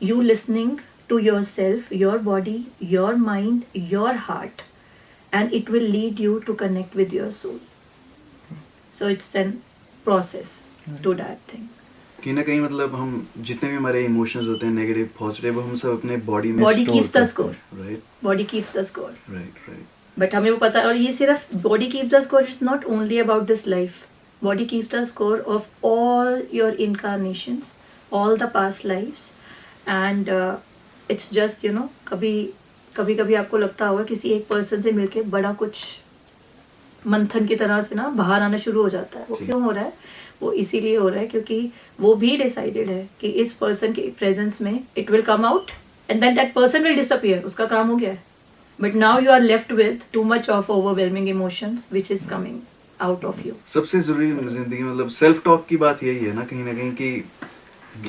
you listening to yourself, your body, your mind, your heart, and it will lead you to connect with your soul. So it's a process to that thing. कहीं ना कहीं मतलब हम जितने भी हमारे emotions होते हैं, नेगेटिव पॉजिटिव, वो हम सब अपने बॉडी में Body keeps the score. Right Body keeps the score. Right But हमें वो पता है, और ये सिर्फ body keeps the score. It's not only about this life. Body keeps the score of all your incarnations, all the past lives, and it's just कभी आपको लगता होगा किसी एक पर्सन से मिलके बड़ा कुछ मंथन की तरह से ना बाहर आना शुरू हो जाता है. वो क्यों हो रहा है? वो इसीलिए हो रहा है क्योंकि वो भी डिसाइडेड है कि इस पर्सन के प्रेजेंस में it will come out and then that person will disappear. उसका काम हो गया है. But now you are left with too much of overwhelming emotions which is coming out of you. सबसे जरूरी जिंदगी में मतलब सेल्फ टॉक की बात यही है ना कहीं कि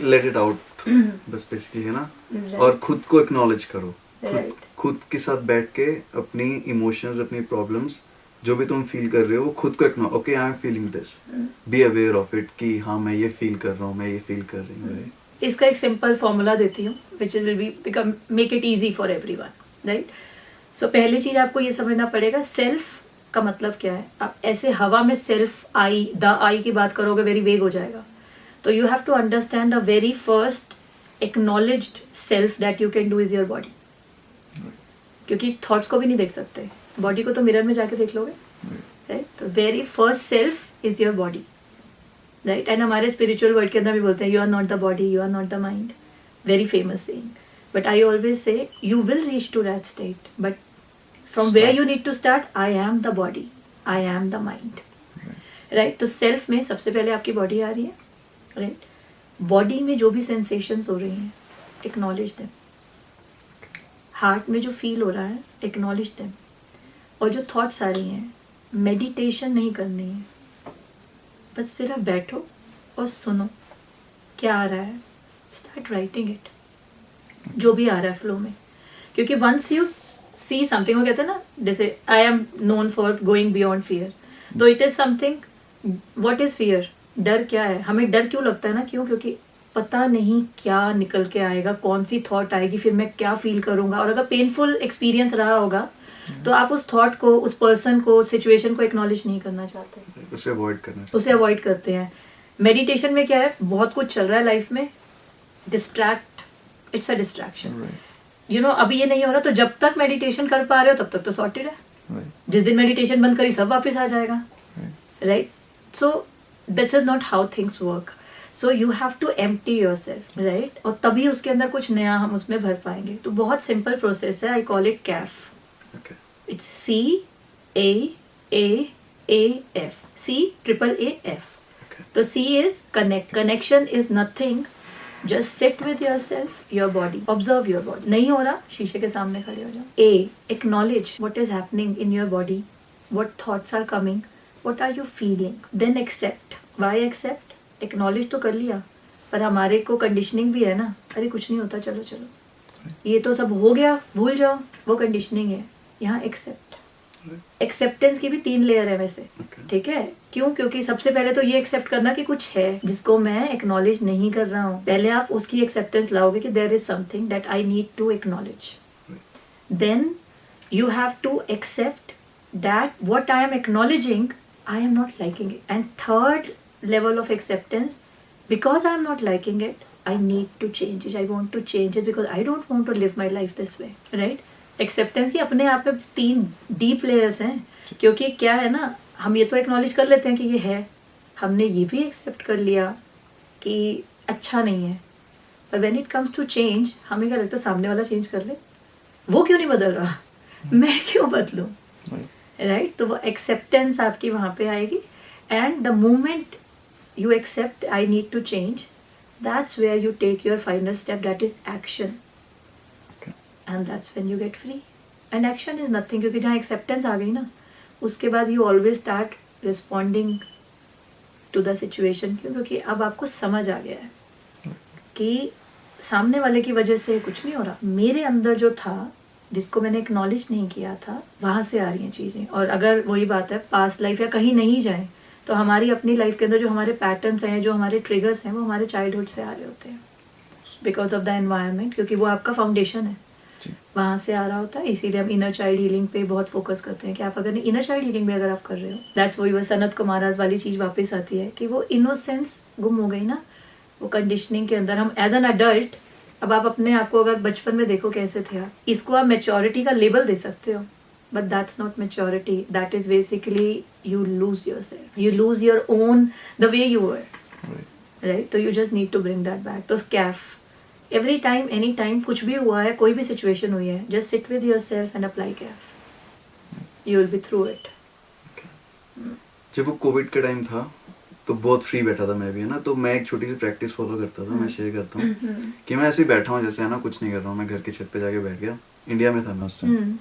लेट इट आउट बस बेसिकली है ना. और खुद को एक्नॉलेज करो. खुद के साथ बैठ के अपनी इमोशंस, अपनी प्रॉब्लम्स, जो भी तुम फील कर रहे हो वो खुद को acknowledge. Okay, I am feeling this, be aware of it कि हाँ मैं ये फील कर रहा हूँ, मैं ये फील कर रही हूँ. इसका एक सिंपल फॉर्मूला देती हूँ which will be become make it easy for everyone, right? So पहली चीज आपको ये समझना पड़ेगा सेल्फ का मतलब क्या है. आप ऐसे हवा में सेल्फ आई, द आई की बात करोगे वेरी वेग हो जाएगा. तो you have to understand the very first acknowledged self that you can do is your body. क्योंकि थॉट्स को भी नहीं देख सकते, बॉडी को तो मिरर में जाके देख लोगे, राइट? तो very first self is your body, right? And हमारे स्पिरिचुअल वर्ल्ड के अंदर भी बोलते हैं you are not the body, you are not the mind. Very famous saying. But I always say you will reach to that state, but from where you need to start, I am the body, I am the mind, right? तो self में सबसे पहले आपकी body आ रही है, right? Body में जो भी सेंसेशंस हो रही हैं, एक्नॉलेज देम. हार्ट में जो फील हो रहा है, एक्नॉलेज देम. और जो थॉट्स आ रही हैं, मेडिटेशन नहीं करनी है, बस सिर्फ बैठो और सुनो क्या आ रहा है. स्टार्ट राइटिंग इट, जो भी आ रहा है फ्लो में. क्योंकि वंस यू सी समथिंग, वो कहते हैं ना, जैसे I am known for going beyond fear. तो it is something. What is fear? डर क्या है? हमें डर क्यों लगता है ना? क्यों? क्योंकि पता नहीं क्या निकल के आएगा, कौन सी थॉट आएगी, फिर मैं क्या फील करूंगा. और अगर पेनफुल एक्सपीरियंस रहा होगा तो आप उस थॉट को, उस पर्सन को, सिचुएशन को एक्नॉलेज नहीं करना चाहते, उसे अवॉइड करना, उसे अवॉइड करते हैं. मेडिटेशन में क्या है, बहुत कुछ चल रहा है लाइफ में, it's a distraction. Right. You know अभी ये नहीं हो रहा, तो जब तक मेडिटेशन कर पा रहे हो तब तक तो सॉर्टेड है। Right. जिस दिन मेडिटेशन बंद करी सब वापस आ जाएगा, Right. Right? So this is not how things work. So you have to empty yourself, right? और तभी उसके अंदर कुछ नया हम उसमें भर पाएंगे। तो बहुत सिंपल प्रोसेस है, I call it Kaif. Okay. It's CAAAF. CAAAF. Okay. तो C is connect. Connection is nothing. Just sit with yourself, your body. Observe your body. नहीं हो रहा, शीशे के सामने खड़े हो जाओ. A. Acknowledge what is happening in your body. What thoughts are coming. What are you feeling. Then accept. Why accept? Acknowledge तो कर लिया, पर हमारे को कंडीशनिंग भी है ना, अरे कुछ नहीं होता, चलो चलो, ये तो सब हो गया, भूल जाओ, वो कंडीशनिंग है। यहाँ एक्सेप्ट, एक्सेप्टेंस की भी 3 लेयर है वैसे, Okay. ठीक है? क्यों? क्योंकि सबसे पहले तो ये एक्सेप्ट करना कि कुछ है जिसको मैं एक्नॉलेज नहीं कर रहा हूँ। पहले आप उसकी एक्सेप्टेंस लाओगे कि there is something that I need to acknowledge. Then you have to accept that what I am acknowledging, I am not liking it. And third level of acceptance, because I am not liking it, I need to change it. I want to change it because I don't want to live my life this way. Right? Acceptance की अपने आप में 3 deep layers हैं, क्योंकि क्या है ना, हम ये तो acknowledge कर लेते हैं कि ये है, हमने ये भी accept कर लिया कि अच्छा नहीं है, पर when it comes to change, हमें क्या लगता है सामने वाला change कर ले, वो क्यों नहीं बदल रहा, मैं क्यों बदलूं, राइट? तो वो एक्सेप्टेंस आपकी वहाँ पे आएगी। And the moment you accept I need to change, that's where you take your final step, that is action, and that's when you get free. And action is nothing, क्योंकि जहाँ acceptance आ गई ना, उसके बाद you always start responding to the situation. क्यों? क्योंकि अब आपको समझ आ गया है कि सामने वाले की वजह से कुछ नहीं हो रहा, मेरे अंदर जो था जिसको मैंने एक्नॉलेज नहीं किया था, वहाँ से आ रही हैं चीज़ें। और अगर वही बात है पास्ट लाइफ या कहीं नहीं जाए, तो हमारी अपनी लाइफ के अंदर जो हमारे पैटर्न्स हैं, जो हमारे ट्रिगर्स हैं, वो हमारे चाइल्डहुड से आ रहे होते हैं, बिकॉज ऑफ द एनवायरनमेंट, क्योंकि वो आपका फाउंडेशन है, वहाँ से आ रहा होता है। इसीलिए हम इनर चाइल्ड हीलिंग पे बहुत फोकस करते हैं कि आप अगर इनर चाइल्ड हीलिंग में अगर आप कर रहे हो, दैट्स वही वो सनत कुमाराज वाली चीज़ वापस आती है कि वो इनोसेंस गुम हो गई ना, वो कंडीशनिंग के अंदर। हम एज एन अडल्ट, अब आप अपने आप को अगर बचपन में देखो कैसे थे आप, इसको आप मेच्योरिटी का लेबल दे सकते हो, but that's not maturity, that is basically you lose yourself, you lose your own the way you were, right? तो you just need to bring that back. तो CAF, every time, any time, कुछ भी हुआ है, कोई भी situation हुई है, just sit with yourself and apply CAF, you will be through it. जब वो कोविड का टाइम था तो बहुत फ्री बैठा था मैं भी, है ना, तो मैं एक छोटी सी प्रैक्टिस फॉलो करता था, मैं शेयर करता हूँ कि मैं ऐसे ही बैठा हूँ जैसे, है ना, कुछ नहीं कर रहा हूँ, मैं घर की छत पे जाके बैठ गया, इंडिया में था मैं उस टाइम।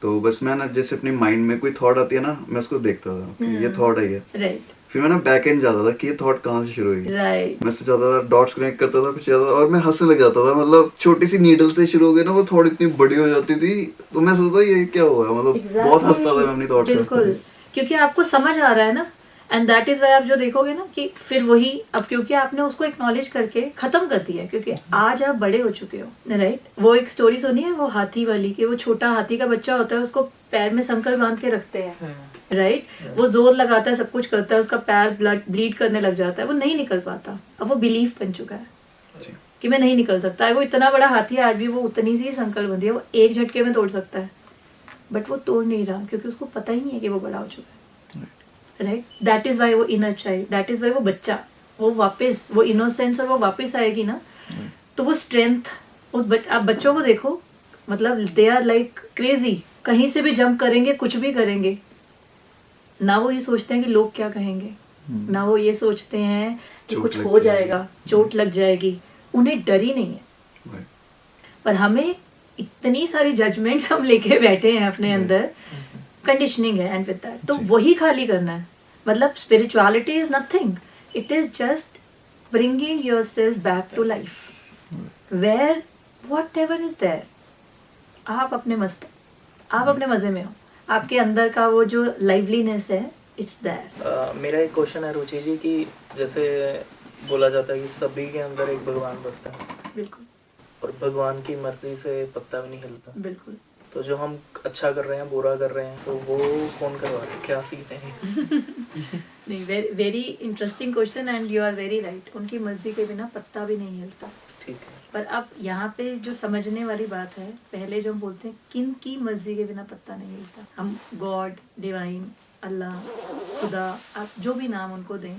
तो बस मैं ना जैसे अपनी माइंड में कोई थॉट आती है ना, मैं उसको देखता था कि ये थॉट आई है, राइट, फिर मैं ना बैक एंड जाता था कि ये थॉट कहाँ से शुरू हुई, राइट, मैं सोचता था, डॉट्स कनेक्ट करता था, कुछ ज्यादा, और मैं हंसने लग जाता था। मतलब छोटी सी नीडल से शुरू हो गया ना, वो थॉट इतनी बड़ी हो जाती थी, तो मैं सोचता ये क्या हुआ, मतलब बहुत हंसता था मैं अपनी थॉट्स में। बिल्कुल, क्योंकि आपको समझ आ रहा है ना, एंड दैट इज वाई आप जो देखोगे ना कि फिर वही, अब क्योंकि आपने उसको एक्नॉलेज करके खत्म कर दिया है, क्योंकि आज आप बड़े हो चुके हो, राइट? वो एक स्टोरी सुनी है वो हाथी वाली, कि वो छोटा हाथी का बच्चा होता है, उसको पैर में संकल बांध के रखते हैं, राइट? वो जोर लगाता है, सब कुछ करता है, उसका पैर ब्लीड करने लग जाता है, वो नहीं निकल पाता। अब वो बिलीफ बन चुका है कि मैं नहीं निकल सकता है। वो इतना बड़ा हाथी है, आज भी वो उतनी सी संकल बंधी है, वो एक झटके में तोड़ सकता है, बट वो तोड़ नहीं रहा, क्योंकि उसको पता ही नहीं है कि वो बड़ा हो चुका है, राइट? दैट इज वाई वो inner child, that is why वो बच्चा, वो वापस, वो इनोसेंस और वो वापस आएगी ना, तो वो स्ट्रेंथ उस आप बच्चों को देखो, मतलब दे आर लाइक क्रेजी, कहीं से भी जंप करेंगे, कुछ भी करेंगे, ना वो ये सोचते हैं कि लोग क्या कहेंगे, ना वो ये सोचते हैं कि कुछ हो जाएगा, चोट लग जाएगी, उन्हें डर ही नहीं है। पर हमें इतनी सारी जजमेंट्स हम लेके बैठे हैं अपने अंदर, कंडीशनिंग है, एंड विद दैट तो वही खाली करना है। मतलब spirituality is nothing, it is just bringing yourself back to life, where whatever is there, आप अपने आप अपने मजे में हो, आपके अंदर का वो जो लाइवलीनेस है, इट्स देयर। मेरा एक क्वेश्चन है रुचि जी, कि जैसे बोला जाता है कि सभी के अंदर एक भगवान बसता है, बिल्कुल, और भगवान की मर्जी से पत्ता भी नहीं हिलता, बिल्कुल, तो जो हम अच्छा कर रहे हैं बुरा कर रहे हैं तो वो कौन करवा रहे हैं, क्या सीन है? नहीं, very interesting question and you are very right. उनकी मर्जी के बिना पत्ता भी नहीं हिलता। ठीक है। पर अब यहाँ पे जो समझने वाली बात है, पहले जो हम बोलते हैं किन की मर्जी के बिना पत्ता नहीं हिलता, हम गॉड, डिवाइन, अल्लाह, खुदा, आप जो भी नाम उनको दें,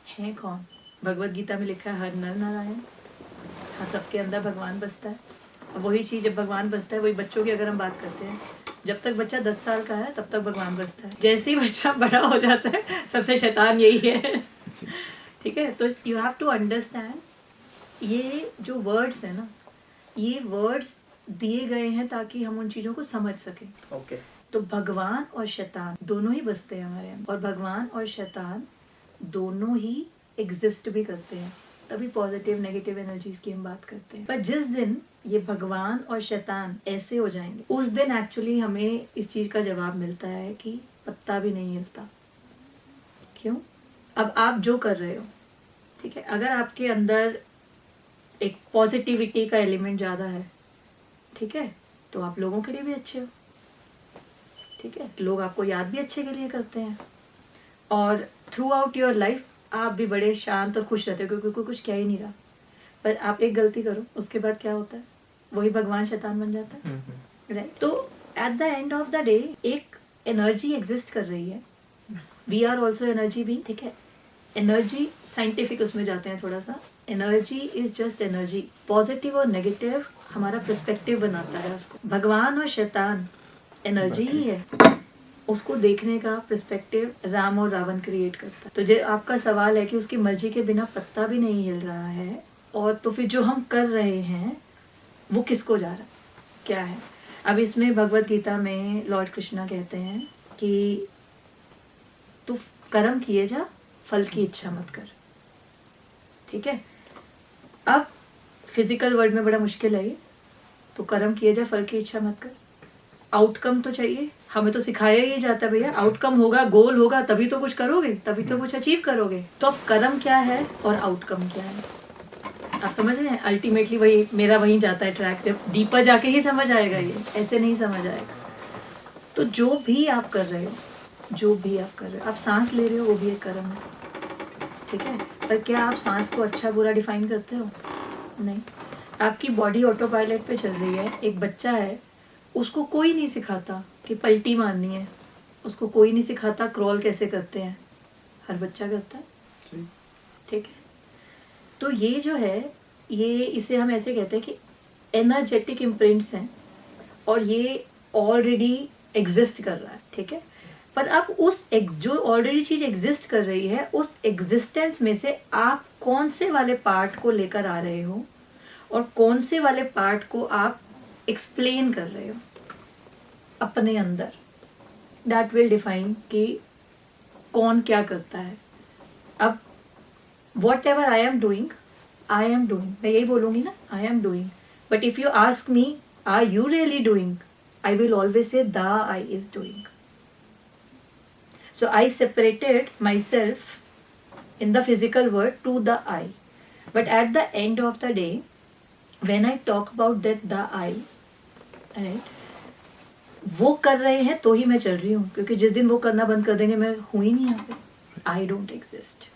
हैं कौन? भगवत गीता में लिखा है हर नर नारायण। हाँ, सबके अंदर भगवान बसता है। अब वही चीज़ जब भगवान बसता है, वही बच्चों की अगर हम बात करते हैं, जब तक बच्चा 10 साल का है तब तक भगवान बसता है। जैसे ही बच्चा बड़ा हो जाता है, सबसे शैतान यही है। ठीक है, तो यू हैव टू अंडरस्टैंड, ये जो वर्ड्स है ना, ये वर्ड्स दिए गए हैं ताकि हम उन चीज़ों को समझ सकें। ओके। तो भगवान और शैतान दोनों ही बसते हैं हमारे अंदर, और भगवान और शैतान दोनों ही एग्जिस्ट भी करते हैं। तभी पॉजिटिव नेगेटिव एनर्जीज की हम बात करते हैं। पर जिस दिन ये भगवान और शैतान ऐसे हो जाएंगे, उस दिन एक्चुअली हमें इस चीज का जवाब मिलता है कि पत्ता भी नहीं हिलता। क्यों? अब आप जो कर रहे हो, ठीक है, अगर आपके अंदर एक पॉजिटिविटी का एलिमेंट ज्यादा है, ठीक है, तो आप लोगों के लिए भी अच्छे हो। ठीक है, लोग आपको याद भी अच्छे के लिए करते हैं, और थ्रू आउट योर लाइफ आप भी बड़े शांत और खुश रहते हो क्योंकि कोई कुछ कह ही नहीं रहा। पर आप एक गलती करो, उसके बाद क्या होता है? वही भगवान शैतान बन जाता है। राइट? तो at the end of the day एक एनर्जी एग्जिस्ट कर रही है। We are also energy being. ठीक है, एनर्जी साइंटिफिक उसमें जाते हैं थोड़ा सा। Energy is just energy. Positive और नेगेटिव हमारा पर्सपेक्टिव बनाता है उसको। भगवान और शैतान एनर्जी ही है, उसको देखने का पर्सपेक्टिव राम और रावण क्रिएट करता है। तो जो आपका सवाल है कि उसकी मर्जी के बिना पत्ता भी नहीं हिल रहा है, और तो फिर जो हम कर रहे हैं वो किसको जा रहा है, क्या है? अब इसमें भगवत गीता में लॉर्ड कृष्णा कहते हैं कि तू कर्म किए जा, फल की इच्छा मत कर। ठीक है, अब फिजिकल वर्ल्ड में बड़ा मुश्किल है ये, तो कर्म किए जा, फल की इच्छा मत कर। आउटकम तो चाहिए, हमें तो सिखाया ही जाता है भैया, आउटकम होगा, गोल होगा, तभी तो कुछ करोगे, तभी तो कुछ अचीव करोगे। तो अब कर्म क्या है और आउटकम क्या है, आप समझ रहे हैं? अल्टीमेटली वही मेरा वहीं जाता है ट्रैक, जब डीपर जाके ही समझ आएगा, ये ऐसे नहीं समझ आएगा। तो जो भी आप कर रहे हो, जो भी आप कर रहे हो, आप सांस ले रहे हो, वो भी एक कर्म है। ठीक है, पर क्या आप सांस को अच्छा बुरा डिफाइन करते हो? नहीं। आपकी बॉडी ऑटो पायलट पे चल रही है। एक बच्चा है, उसको कोई नहीं सिखाता कि पलटी मारनी है, उसको कोई नहीं सिखाता क्रॉल कैसे करते हैं, हर बच्चा करता है। ठीक है, तो ये जो है, ये इसे हम ऐसे कहते हैं कि एनर्जेटिक इम्प्रिंट्स हैं, और ये ऑलरेडी एग्जिस्ट कर रहा है। ठीक है, पर अब उस जो ऑलरेडी चीज एग्जिस्ट कर रही है, उस एग्जिस्टेंस में से आप कौन से वाले पार्ट को लेकर आ रहे हो, और कौन से वाले पार्ट को आप एक्सप्लेन कर रहे हो अपने अंदर, दैट विल डिफाइन कि कौन क्या करता है। अब whatever I am doing, मैं यही बोलूंगी ना, I am doing. But if you ask me are you really doing, I will always say the I is doing. So I separated myself in the physical world to the I. But at the end of the day, when I talk about that the I, right, वो कर रहे हैं तो ही मैं चल रही हूँ, क्योंकि जिस दिन वो करना बंद कर देंगे मैं हूँ ही नहीं यहाँ पे। I don't exist.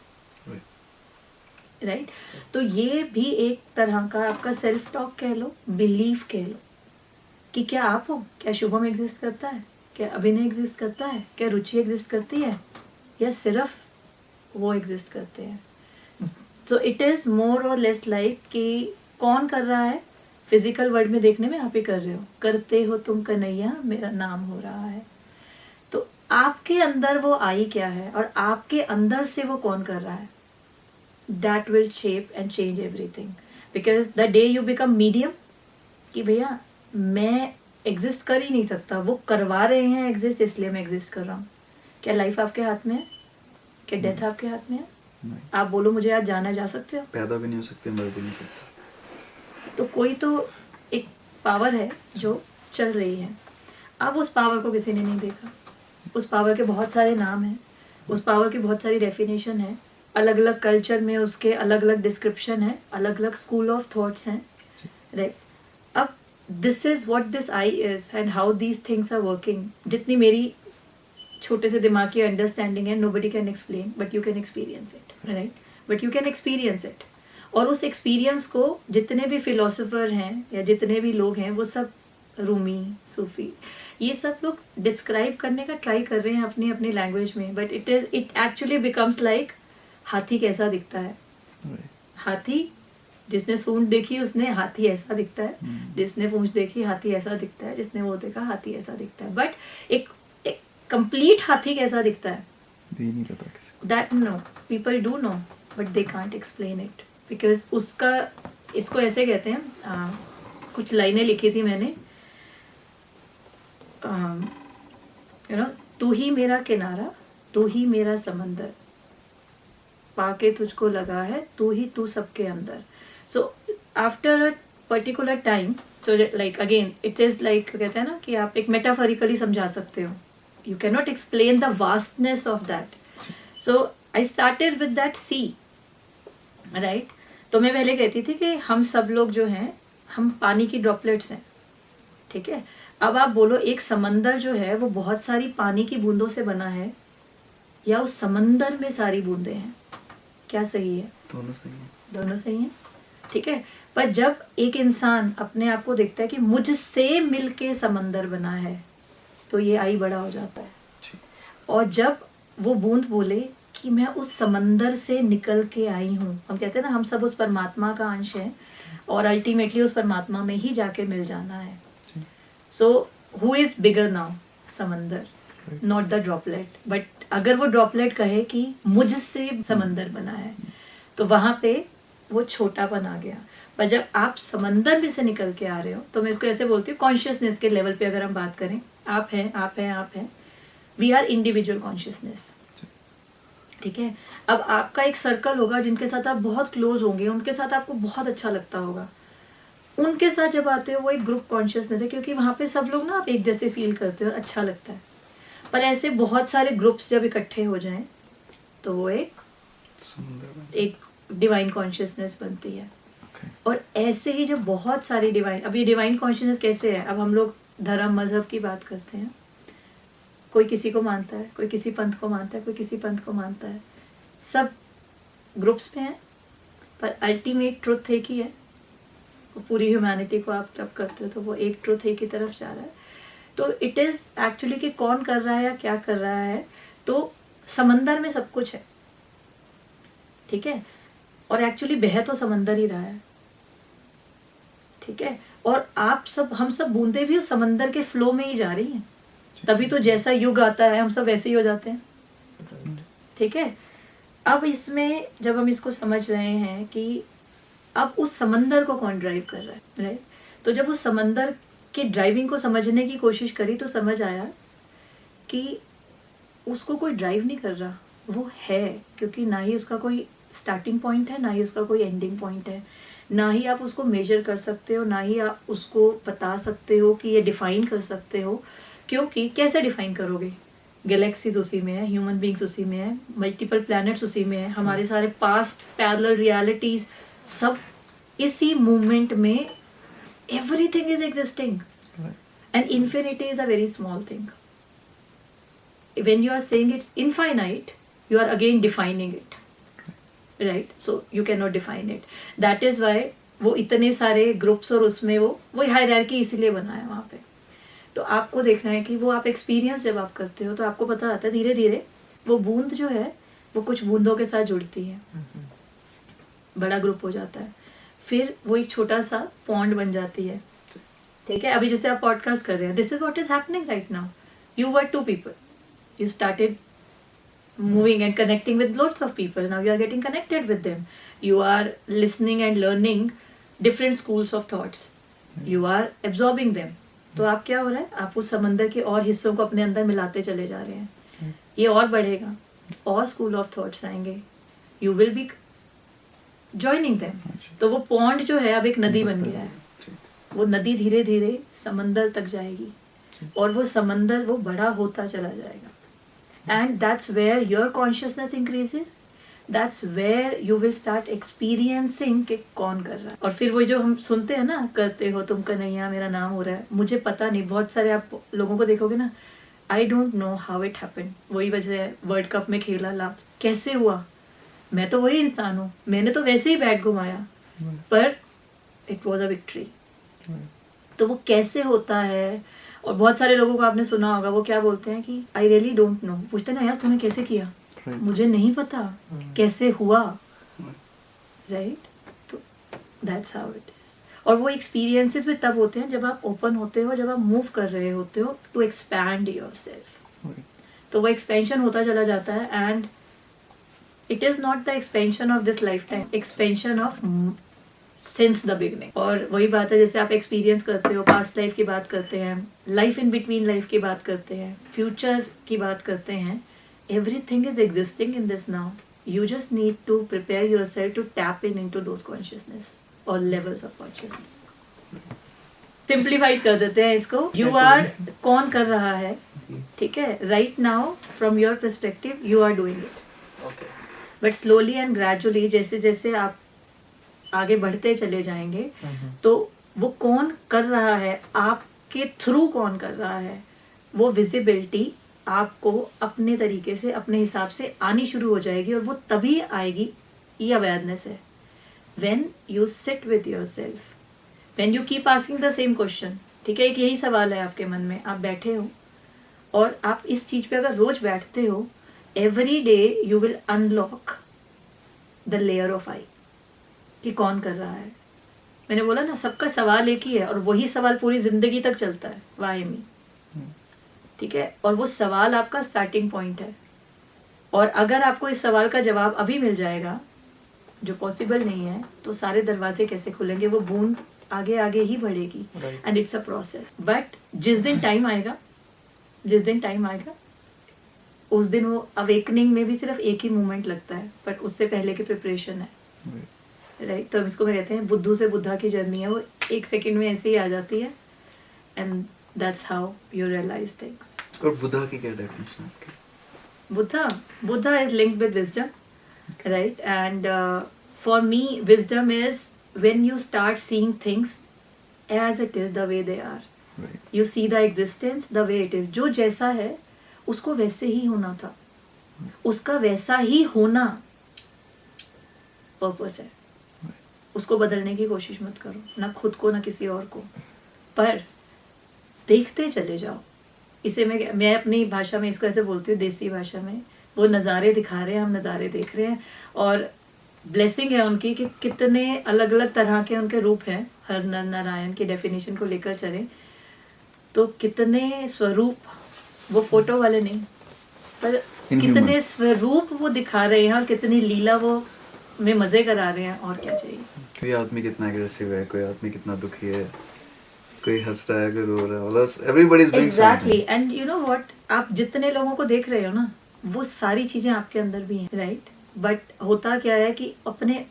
राइट? तो ये भी एक तरह का आपका सेल्फ टॉक कह लो, बिलीफ कह लो, कि क्या आप हो, क्या शुभम एग्जिस्ट करता है, क्या अभिनय एग्जिस्ट करता है, क्या रुचि एग्जिस्ट करती है, या सिर्फ वो एग्जिस्ट करते हैं। सो इट इज़ मोर और लेस लाइक कि कौन कर रहा है, फिजिकल वर्ल्ड में देखने में आप ही कर रहे हो, करते हो तुम कन्हैया मेरा नाम हो रहा है। तो आपके अंदर वो आई क्या है, और आपके अंदर से वो कौन कर रहा है, that will shape and change everything. Because the day you become medium, कि भैया मैं एग्जिस्ट कर ही नहीं सकता, वो करवा रहे हैं एग्जिस्ट, इसलिए मैं एग्जिस्ट कर रहा हूँ। क्या लाइफ आपके हाथ में है? क्या डेथ आपके हाथ में है? नहीं। आप बोलो मुझे आज जाना, जा सकते हो? पैदा भी नहीं हो सकते, मर भी नहीं सकते। तो कोई तो एक पावर है जो चल रही है। अब उस पावर को किसी ने नहीं देखा। उस पावर के बहुत सारे नाम हैं, उस पावर की बहुत सारी डेफिनेशन है, अलग अलग कल्चर में उसके अलग अलग डिस्क्रिप्शन है, अलग अलग स्कूल ऑफ थॉट्स हैं। राइट? अब this is what this I is and how these things are working. जितनी मेरी छोटे से दिमाग की अंडरस्टैंडिंग है, nobody can explain, but you can experience it, right? But you can experience it. और उस एक्सपीरियंस को जितने भी फिलोसोफर हैं या जितने भी लोग हैं, वो सब रूमी, सूफी, ये सब लोग डिस्क्राइब करने का ट्राई कर रहे हैं अपनी अपनी लैंग्वेज में, but it actually becomes like हाथी कैसा दिखता है. हाथी, जिसने सूंड देखी उसने हाथी ऐसा दिखता है, जिसने पूंछ देखी हाथी ऐसा दिखता है, जिसने वो देखा हाथी ऐसा दिखता है. बट एक कंप्लीट हाथी कैसा दिखता है, नहीं पता किसी. That no people do know, but they can't explain it, because उसका, इसको ऐसे कहते हैं, कुछ लाइनें लिखी थी मैंने, यू नो, तू ही मेरा किनारा, तू ही मेरा समंदर, पाके तुझको लगा है तू सबके अंदर. So after a particular time, so like again it is like, कहते हैं ना कि आप एक मेटाफोरिकली समझा सकते हो, you can not explain the vastness of that. So I started with that see, right. तो मैं पहले कहती थी कि हम सब लोग जो हैं, हम पानी की ड्रॉपलेट्स हैं, ठीक है. अब आप बोलो एक समंदर जो है वो बहुत सारी पानी की बूंदों से बना है, या उस समंदर में सारी बूंदें हैं, क्या सही है? दोनों सही है. दोनों सही हैं, ठीक है. पर जब एक इंसान अपने आप को देखता है कि मुझसे मिलके समंदर बना है, तो ये आई बड़ा हो जाता है. और जब वो बूंद बोले कि मैं उस समंदर से निकल के आई हूँ, हम कहते हैं ना हम सब उस परमात्मा का अंश हैं और अल्टीमेटली उस परमात्मा में ही जाके मिल जाना है. So who is bigger now? समंदर, नॉट द ड्रॉपलेट. बट अगर वो ड्रॉपलेट कहे कि मुझसे समंदर बना है, तो वहाँ पे वो छोटापन आ गया. पर जब आप समंदर में से निकल के आ रहे हो, तो मैं इसको ऐसे बोलती हूँ, कॉन्शियसनेस के लेवल पे अगर हम बात करें, आप हैं, आप हैं, आप हैं, वी आर इंडिविजुअल कॉन्शियसनेस, ठीक है. अब आपका एक सर्कल होगा जिनके साथ आप बहुत क्लोज होंगे, उनके साथ आपको बहुत अच्छा लगता होगा. उनके साथ जब आते हो वो एक ग्रुप कॉन्शियसनेस है, क्योंकि वहाँ पे सब लोग ना आप एक जैसे फील करते हो, अच्छा लगता है. पर ऐसे बहुत सारे ग्रुप्स जब इकट्ठे हो जाएं, तो वो एक डिवाइन कॉन्शियसनेस बनती है. और ऐसे ही जब बहुत सारी डिवाइन, अब ये डिवाइन कॉन्शियसनेस कैसे है, अब हम लोग धर्म मजहब की बात करते हैं, कोई किसी को मानता है, कोई किसी पंथ को मानता है, कोई किसी पंथ को मानता है, सब ग्रुप्स में हैं, पर अल्टीमेट ट्रुथ एक ही है. पूरी ह्यूमैनिटी को आप जब करते हो तो वो एक ट्रुथ एक ही तरफ जा रहा है. तो इट इज़ एक्चुअली कि कौन कर रहा है या क्या कर रहा है, तो समंदर में सब कुछ है, ठीक है. और एक्चुअली बह तो समंदर ही रहा है, ठीक है. और आप सब, हम सब बूंदे भी उस समंदर के फ्लो में ही जा रही हैं. तभी तो जैसा युग आता है हम सब वैसे ही हो जाते हैं, ठीक है. अब इसमें जब हम इसको समझ रहे हैं कि अब उस समंदर को कौन ड्राइव कर रहा है, राइट. तो जब उस समंदर के ड्राइविंग को समझने की कोशिश करी, तो समझ आया कि उसको कोई ड्राइव नहीं कर रहा, वो है. क्योंकि ना ही उसका कोई स्टार्टिंग पॉइंट है, ना ही उसका कोई एंडिंग पॉइंट है, ना ही आप उसको मेजर कर सकते हो, ना ही आप उसको बता सकते हो कि ये डिफाइन कर सकते हो. क्योंकि कैसे डिफाइन करोगे? गैलेक्सीज उसी में है, ह्यूमन बींग्स उसी में है, मल्टीपल प्लैनेट्स उसी में है, हमारे सारे पास्ट पैरेलल रियलिटीज सब इसी मूवमेंट में, everything is existing, and infinity is a very small thing. When you are saying it's infinite, you are again defining it, right? So you cannot define it. That is why वो इतने सारे groups और उसमें वो hierarchy इसीलिए बना है वहाँ पे. तो आपको देखना है कि वो आप एक्सपीरियंस जब आप करते हो तो आपको पता आता है धीरे धीरे वो बूंद जो है वो कुछ बूंदों के साथ जुड़ती है, बड़ा ग्रुप हो जाता है, फिर वो एक छोटा सा पॉन्ड बन जाती है, ठीक है. अभी जैसे आप पॉडकास्ट कर रहे हैं, this is what is happening right now. You were 2 people, you started moving and connecting with lots of people. Now you are getting connected with them. You are listening and learning different schools of thoughts. You are absorbing them. तो आप क्या हो रहा है, आप उस समंदर के और हिस्सों को अपने अंदर मिलाते चले जा रहे हैं. ये और बढ़ेगा, और स्कूल ऑफ थॉट्स आएंगे, you will B joining them. तो वो पॉन्ड जो है अब एक नदी बन गया है, वो नदी धीरे धीरे समंदर तक जाएगी, और वो समंदर वो बड़ा होता चला जाएगा. And that's where your consciousness increases, that's where you will start experiencing कि कौन कर रहा है. और फिर वो जो हम सुनते हैं ना, करते हो तुम कन्हैया मेरा नाम हो रहा है, मुझे पता नहीं, बहुत सारे आप लोगों को देखोगे ना, I don't know how it happened. वही वजह है, वर्ल्ड कप में खेला लास्ट, कैसे हुआ, मैं तो वही इंसान हूँ, मैंने तो वैसे ही बैट घुमाया, पर इट वॉज अ विक्ट्री. तो वो कैसे होता है. और बहुत सारे लोगों को आपने सुना होगा, वो क्या बोलते हैं कि आई रियली डोंट नो, पूछते ना यार तूने कैसे किया, मुझे नहीं पता कैसे हुआ, राइट. तो दैट्स हाउ इट इज. और वो एक्सपीरियंसेस भी तब होते हैं जब आप ओपन होते हो, जब आप मूव कर रहे होते हो टू एक्सपैंड योरसेल्फ. तो वो एक्सपेंशन होता चला जाता है, and it is not the expansion of this life time, expansion of since the beginning. और वही बात है, जैसे आप एक्सपीरियंस करते हो, पास्ट लाइफ की बात करते हैं, लाइफ इन बिटवीन लाइफ की बात करते हैं, फ्यूचर की बात करते हैं, everything is existing in this now. You just need to prepare yourself to tap into those consciousness or levels of consciousness. Simplified कर देते हैं इसको. You are कौन कर रहा है, ठीक है, right now from your perspective you are doing it. Okay. But slowly and gradually जैसे जैसे आप आगे बढ़ते चले जाएंगे, तो वो कौन कर रहा है, आपके थ्रू कौन कर रहा है, वो विजिबिलिटी आपको अपने तरीके से, अपने हिसाब से आनी शुरू हो जाएगी. और वो तभी आएगी, ये अवेयरनेस है, when you sit with yourself, when you keep asking the same question. ठीक है, एक यही सवाल है आपके मन में, आप बैठे हो और आप इस चीज पे अगर रोज बैठते हो, every day you will unlock the layer of I, कि कौन कर रहा है. मैंने बोला ना, सबका सवाल एक ही है, और वही सवाल पूरी जिंदगी तक चलता है, वाई मी. ठीक है, और वो सवाल आपका स्टार्टिंग पॉइंट है. और अगर आपको इस सवाल का जवाब अभी मिल जाएगा, जो पॉसिबल नहीं है, तो सारे दरवाजे कैसे खुलेंगे, वो बूंद आगे आगे ही बढ़ेगी. And it's a process. But जिस दिन टाइम आएगा, उस दिन वो अवेकनिंग में भी सिर्फ एक ही मोमेंट लगता है, बट उससे पहले की प्रिपरेशन है, राइट. तो इसको मैं कहते हैं बुद्धू से बुद्धा की जर्नी है, वो एक सेकंड में ऐसे ही आ जाती है, and that's how you realize things. और बुद्धा की क्या डेफिनेशन है आपकी? Buddha is linked with wisdom, right? And for me, wisdom is when you start seeing things as it is, the way they are. Right. You see the existence the way it is. जो जैसा है उसको वैसे ही होना था, उसका वैसा ही होना पर्पस है. उसको बदलने की कोशिश मत करो, ना खुद को ना किसी और को, पर देखते चले जाओ. इसे मैं अपनी भाषा में इसको ऐसे बोलती हूँ, देसी भाषा में, वो नज़ारे दिखा रहे हैं, हम नज़ारे देख रहे हैं. और ब्लेसिंग है उनकी कि कितने अलग अलग तरह के उनके रूप हैं. हर नर नारायण की डेफिनेशन को लेकर चले तो कितने स्वरूप, वो फोटो वाले नहीं, पर कितने स्वरूप वो दिखा रहे हैं, और कितनी लीला वो में मज़े करा रहे हैं. और क्या चाहिए. कोई आदमी कितना एग्रेसिव है, कोई आदमी कितना दुखी है, कोई हंस रहा है, कोई रो रहा है, मतलब everybody is doing something. Exactly. And you know what, आप जितने लोगों को देख रहे हो ना, वो सारी चीजें आपके अंदर भी हैं, राइट. बट होता क्या है कि अपने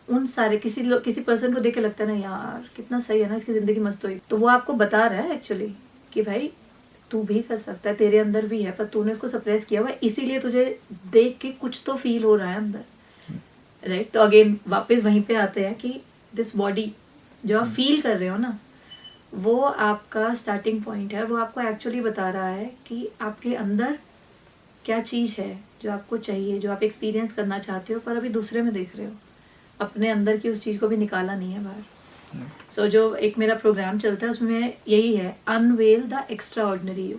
उन सारे किसी पर्सन को देख के लगता है ना, यार कितना सही है ना, इसकी जिंदगी मस्त हुई, तो वो आपको बता रहा है एक्चुअली कि भाई तू भी कर सकता है, तेरे अंदर भी है, पर तूने उसको सप्रेस किया हुआ है, इसीलिए तुझे देख के कुछ तो फील हो रहा है अंदर, राइट. तो अगेन वापस वहीं पे आते हैं कि दिस बॉडी जो आप फील कर रहे हो ना, वो आपका स्टार्टिंग पॉइंट है. वो आपको एक्चुअली बता रहा है कि आपके अंदर क्या चीज़ है जो आपको चाहिए, जो आप एक्सपीरियंस करना चाहते हो, पर अभी दूसरे में देख रहे हो, अपने अंदर की उस चीज़ को भी निकाला नहीं है बाहर. सो जो एक मेरा प्रोग्राम चलता है उसमें यही है, unwell the extra ordinary you.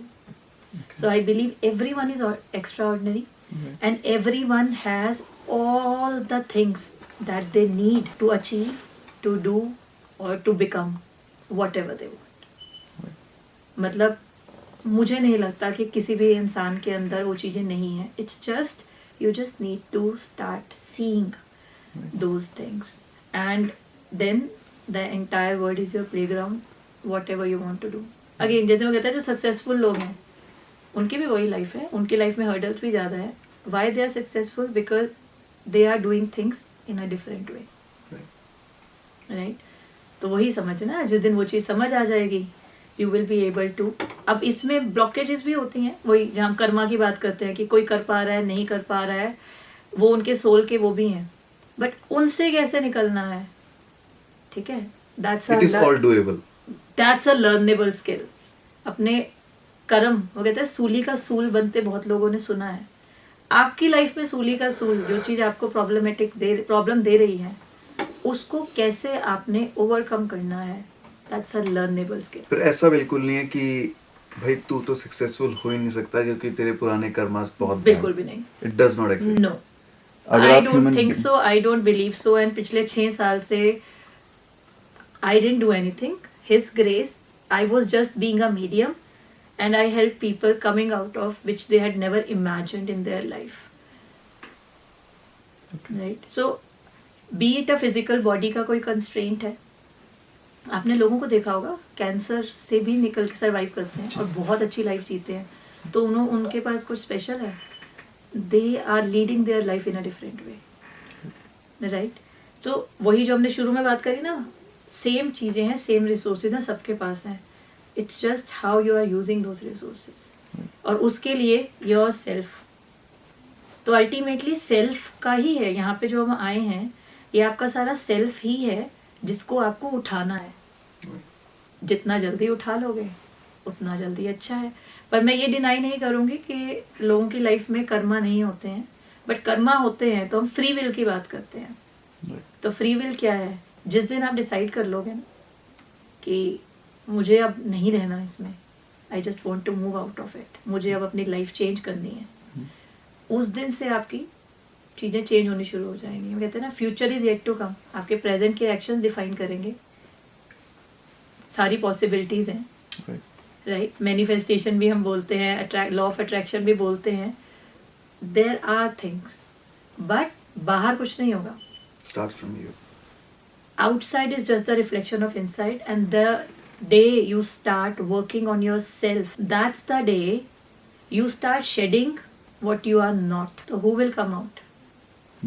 So I believe every one is extra ordinary, and every one has all the things that they need to achieve, to do or to become whatever they want. मतलब मुझे नहीं लगता कि किसी भी इंसान के अंदर वो चीज़ें नहीं हैं. It's just you just need to start seeing those things, and then the entire world is your playground, whatever you want to do. Again जैसे मैं कहता है, जो सक्सेसफुल लोग हैं उनकी भी वही लाइफ है, उनकी लाइफ में हर्डल्स भी ज़्यादा है. Why they are successful? Because they are doing things in a different way, right? तो वही समझना, जिस दिन वो चीज़ समझ आ जाएगी, you will be able to. अब इसमें ब्लॉकेजेस भी होती हैं, वही जहाँ हम कर्मा की बात करते हैं कि कोई कर पा रहा है, नहीं कर पा रहा है, वो उनके सोल के वो भी हैं, बट उनसे कैसे निकलना है, ठीक है, It is all doable. That's a learnable skill. अपने कर्म, वो कहते हैं सूली का सूल बनते, बहुत लोगों ने सुना है. आपकी लाइफ में सूली का सूल, जो चीज आपको प्रॉब्लम दे रही है, उसको कैसे आपने ओवरकम करना है, दैट्स अ लर्नेबल स्किल. पर ऐसा बिल्कुल नहीं है कि भाई तू तो सक्सेसफुल हो ही नहीं सकता क्योंकि तेरे पुराने कर्मास बहुत बिल्कुल भी नहीं. It does not exist. No, I don't think so, I don't believe so. And पिछले 6 साल से I didn't do anything. His grace, I was just being a medium and I help people coming out of which they had never imagined in their life. Okay. Right? So, be it a physical body का कोई constraint है. आपने लोगों को देखा होगा cancer से भी निकल के सर्वाइव करते हैं और बहुत अच्छी लाइफ जीते हैं. तो उनके पास कुछ स्पेशल है. They are leading their life in a different way. Right? So, वही जो हमने शुरू में बात करी ना, सेम चीज़ें हैं, सेम रिसोर्सेज हैं, सबके पास हैं. It's just how you are using those resources. और उसके लिए योर सेल्फ, तो अल्टीमेटली सेल्फ का ही है. यहाँ पे जो हम आए हैं, ये आपका सारा सेल्फ ही है जिसको आपको उठाना है. जितना जल्दी उठा लोगे उतना जल्दी अच्छा है. पर मैं ये डिनाई नहीं करूँगी कि लोगों की लाइफ में कर्मा नहीं होते हैं, बट कर्मा होते हैं. तो हम फ्री विल की बात करते हैं. तो फ्री विल क्या है? जिस दिन आप डिसाइड कर लोगे ना कि मुझे अब नहीं रहना इसमें, I just want to move out of it, मुझे अब अपनी लाइफ चेंज करनी है, उस दिन से आपकी चीज़ें चेंज होनी शुरू हो जाएंगी. कहते हैं ना, future is yet to come. आपके प्रेजेंट के एक्शन डिफाइन करेंगे सारी पॉसिबिलिटीज़ हैं. राइट? मैनिफेस्टेशन भी हम बोलते हैं, लॉ ऑफ अट्रैक्शन भी बोलते हैं. देयर आर थिंग्स, बट बाहर कुछ नहीं होगा. Starts from you. Outside is just the reflection of inside, and the day you start working on yourself, that's the day you start shedding what you are not. So who will come out?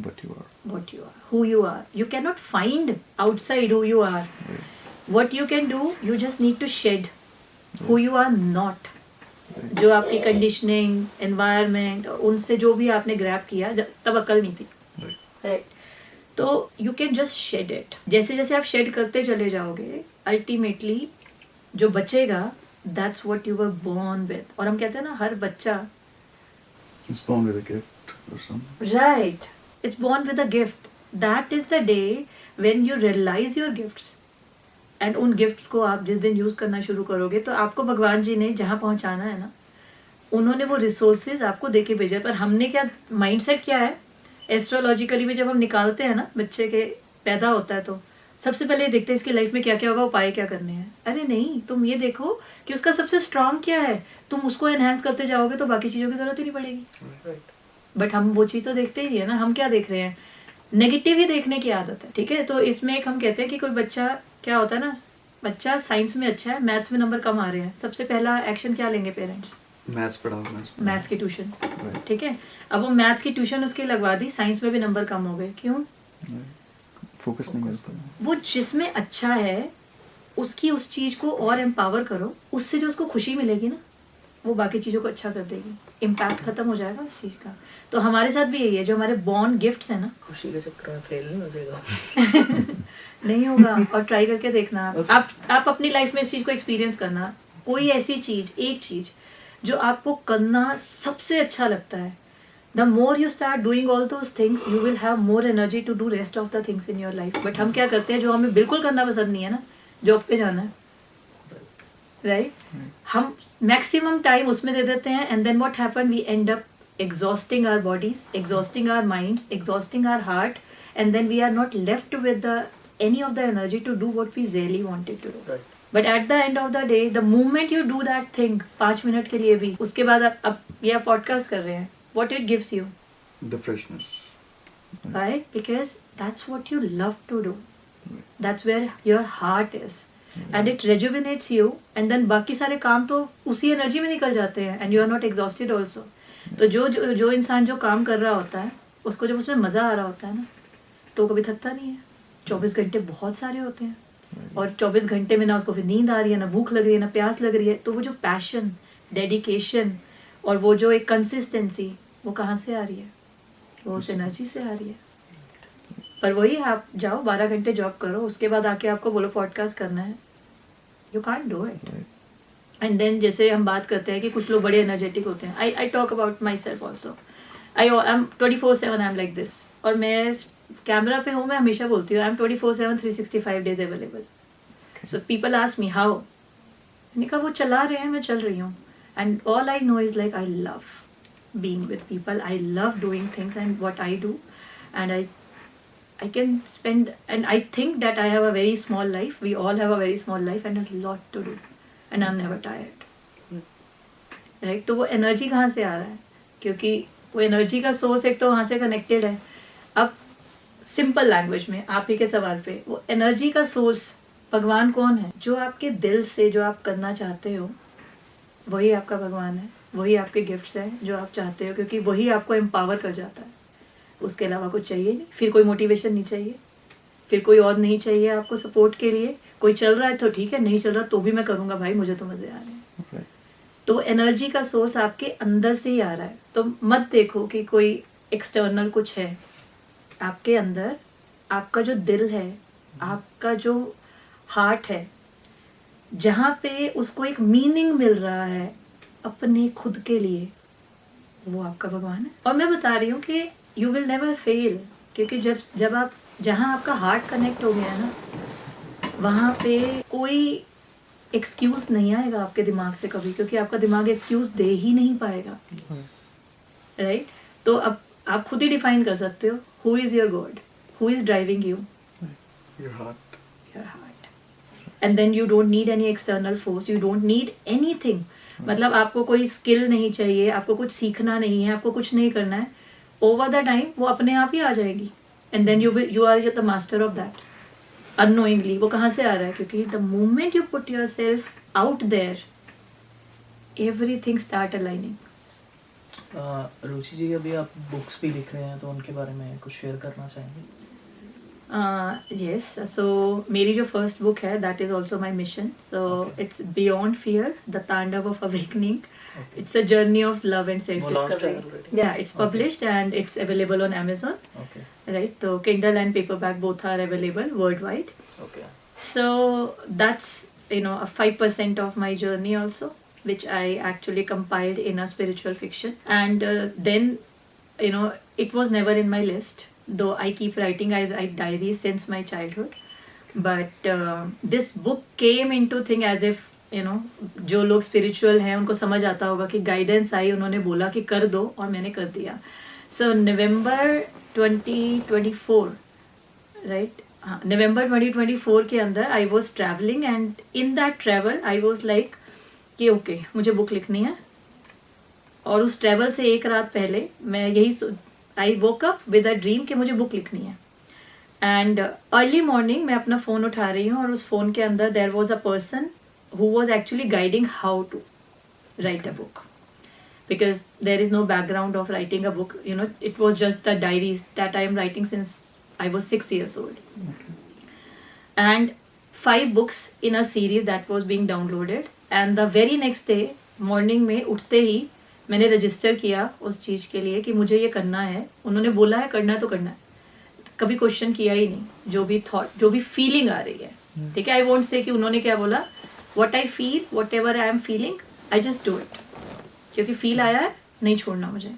But you are. What you are, who you are. You cannot find outside who you are. Right. What you can do, you just need to shed who you are not. जो आपकी conditioning, environment, उनसे जो भी आपने grab किया, तब अकल नहीं थी. राइट? तो you can just shed it. जैसे जैसे आप शेड करते चले जाओगे, अल्टीमेटली जो बचेगा, that's what you were born with. और हम कहते हैं ना, हर बच्चा It's born with a gift or something. Right, it's born with a gift. That is the day when you realise your gifts. And उन गिफ्ट्स को आप जिस दिन यूज करना शुरू करोगे, तो आपको भगवान जी ने जहाँ पहुँचाना है ना, उन्होंने वो रिसोर्सेज आपको दे के भेजा. पर हमने क्या माइंडसेट क्या है, एस्ट्रोलॉजिकली भी जब हम निकालते हैं ना, बच्चे के पैदा होता है, तो सबसे पहले देखते हैं इसकी लाइफ में क्या क्या होगा, उपाय क्या करने हैं. अरे नहीं, तुम ये देखो कि उसका सबसे स्ट्रांग क्या है, तुम उसको एनहांस करते जाओगे तो बाकी चीज़ों की जरूरत ही नहीं पड़ेगी. बट हम वो चीज़ तो देखते ही है ना. हम क्या देख रहे हैं? नेगेटिव ही देखने की आदत है. ठीक है? तो इसमें एक हम कहते हैं कि कोई बच्चा, क्या होता है ना, बच्चा साइंस में अच्छा है, मैथ्स में नंबर कम आ रहे हैं, सबसे पहला एक्शन क्या लेंगे पेरेंट्स? मैथ्स पढ़ाओ. मैथ्स की ट्यूशन. ठीक है? अब वो मैथ्स की ट्यूशन उसकी लगवा दी, साइंस में भी नंबर कम हो गए. क्यों? फोकस नहीं करता. वो जिसमें अच्छा है उसकी उस चीज को और एम्पावर करो, उससे जो उसको खुशी मिलेगी ना, वो बाकी चीजों को अच्छा कर देगी. इम्पैक्ट खत्म हो जाएगा उस चीज का. तो हमारे साथ भी यही है, जो हमारे बॉर्न गिफ्ट्स है ना, खुशी के चक्कर में फेल नहीं हो जाएगा. नहीं होगा. और ट्राई करके देखना. आप अपनी लाइफ में इस चीज को एक्सपीरियंस करना. कोई ऐसी चीज, एक चीज जो आपको करना सबसे अच्छा लगता है, the more you start doing all those things, you will have more energy to do rest of the things in your life. But हम क्या करते हैं, जो हमें बिल्कुल करना पसंद नहीं है ना, जॉब पे जाना है, राइट? हम मैक्सिमम टाइम उसमें दे देते हैं, and then what happen, we end up exhausting our bodies, exhausting our minds, exhausting our heart, and then we are not left with any of the energy to do what we really wanted to do. Right. But at the end of the day, the moment you do that thing, 5 minute के लिए भी, उसके बाद आप ये podcast कर रहे हैं, what it gives you? The freshness. Right? Because that's what you love to do. That's where your heart is. And it rejuvenates you, and then बाकी सारे काम तो उसी एनर्जी में निकल जाते हैं, and you are not exhausted also. तो जो इंसान जो काम कर रहा होता है, उसको जब उसमें मज़ा आ रहा होता है ना, तो कभी थकता नहीं है. 24 घंटे बहुत सारे होते हैं, और 24 घंटे में ना उसको फिर नींद आ रही है, ना भूख लग रही है, ना प्यास लग रही है. तो वो जो पैशन, डेडिकेशन और वो जो एक कंसिस्टेंसी, वो कहाँ से आ रही है? वो उस एनर्जी से आ रही है। पर वही आप जाओ 12 घंटे जॉब करो, उसके बाद आके आपको बोलो पॉडकास्ट करना है, you can't do it. And then जैसे हम बात करते हैं कि कुछ लोग बड़े एनर्जेटिक होते हैं, I talk about my self also, I am 24/7 I am like this. और मैं कैमरा पे हूँ, मैं हमेशा बोलती हूँ I am 24/7 365 days available. So people ask me how, मैंने कहा वो चला रहे हैं, मैं चल रही हूँ। And all I know is like I love being with people, I love doing things and what I do, and I can spend, and I think that I have a very small life, we all have a very small life and a lot to do, and I'm never tired, right? तो वो energy कहाँ से आ रहा है? क्योंकि वो energy का सोर्स एक तो वहाँ से कनेक्टेड है। अब सिंपल लैंग्वेज में आप ही के सवाल पे, वो एनर्जी का सोर्स भगवान कौन है? जो आपके दिल से जो आप करना चाहते हो वही आपका भगवान है, वही आपके गिफ्ट्स हैं जो आप चाहते हो, क्योंकि वही आपको एम्पावर कर जाता है। उसके अलावा कुछ चाहिए नहीं, फिर कोई मोटिवेशन नहीं चाहिए, फिर कोई और नहीं चाहिए आपको सपोर्ट के लिए। कोई चल रहा है तो ठीक है, नहीं चल रहा तो भी मैं करूँगा भाई, मुझे तो मज़े आ रहे हैं। तो एनर्जी का सोर्स आपके अंदर से ही आ रहा है। तो मत देखो कि कोई एक्सटर्नल कुछ है, आपके अंदर आपका जो दिल है, आपका जो हार्ट है, जहाँ पे उसको एक मीनिंग मिल रहा है अपने खुद के लिए, वो आपका भगवान है। और मैं बता रही हूँ कि यू विल नेवर फेल, क्योंकि जब आप, जहाँ आपका हार्ट कनेक्ट हो गया है ना, वहाँ पे कोई एक्सक्यूज नहीं आएगा आपके दिमाग से कभी, क्योंकि आपका दिमाग एक्सक्यूज दे ही नहीं पाएगा, राइट? तो अब आप खुद ही डिफाइन कर सकते हो, who is your God, who is driving you? Your heart. Your heart. And then you don't need any external force, you don't need anything. मतलब आपको कोई स्किल नहीं चाहिए, आपको कुछ सीखना नहीं है, आपको कुछ नहीं करना है। ओवर द टाइम वो अपने आप ही आ जाएगी, and then you are the master of that unknowingly. वो कहाँ से आ रहा है? क्योंकि the moment you put your self out there, everything start aligning. Ruchi ji, अभी आप बुक्स भी लिख रहे हैं, तो उनके बारे में कुछ शेयर करना चाहेंगे? Yes, so मेरी जो फर्स्ट बुक है, that is also my mission. So it's Beyond Fear, The Tandav of Awakening. It's a journey of love and self-discovery. Yeah, it's published and it's available on Amazon. Okay. Right, so Kindle and paperback both are available worldwide. Okay. So that's, a 5% of my journey also, which I actually compiled in a spiritual fiction. And then, it was never in my list. Though I keep writing, I write diaries since my childhood. But this book came into thing as if, जो लोग spiritual हैं उनको समझ आता होगा कि guidance आई, उन्होंने बोला कि कर दो और मैंने कर दिया। सो नवंबर 2024, राइट, हाँ, नवंबर 2024 के अंदर I was travelling, and in that travel I was like कि ओके, मुझे बुक लिखनी है। और उस ट्रैवल से एक रात पहले मैं यही I woke up with a dream कि मुझे बुक लिखनी है। एंड अर्ली मॉर्निंग मैं अपना फ़ोन उठा रही हूँ और उस फ़ोन के अंदर there was a person who was actually guiding how to write a book, because there is no background of writing a book, it was just the diaries that I am writing since I was 6 years old. And 5 books in a series that was being downloaded. And the very next day morning में उठते ही मैंने register किया उस चीज़ के लिए कि मुझे ये करना है। उन्होंने बोला है करना है तो करना है, कभी क्वेश्चन किया ही नहीं। जो भी थॉट, जो भी फीलिंग आ रही है, ठीक है, आई वोंट से कि उन्होंने क्या बोला, what I feel, what ever I am feeling, I just do it. क्योंकि फील आया है, नहीं छोड़ना मुझे।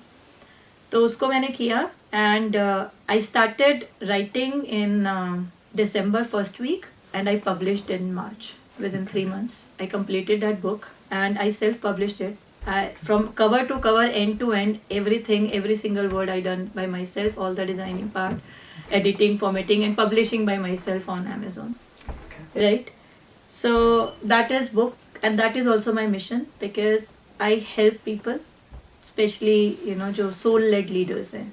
तो उसको मैंने किया, and I started writing in December first week, and I published in March. Within 3 months, I completed that book, and I self-published it. From cover to cover, end to end, everything, every single word I done by myself, all the designing part, editing, formatting, and publishing by myself on Amazon. Right? So that is book, and that is also my mission, because I help people, especially जो soul-led leaders हैं,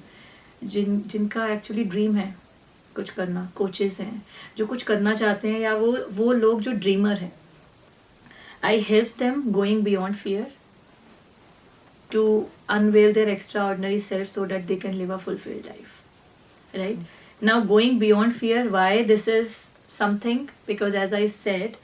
जिनका actually dream है कुछ करना, coaches हैं जो कुछ करना चाहते हैं, या वो लोग जो ड्रीमर हैं। I help them going beyond fear to unveil their extraordinary self so that they can live a fulfilled life, right? Now going beyond fear, why this is something, because as I said,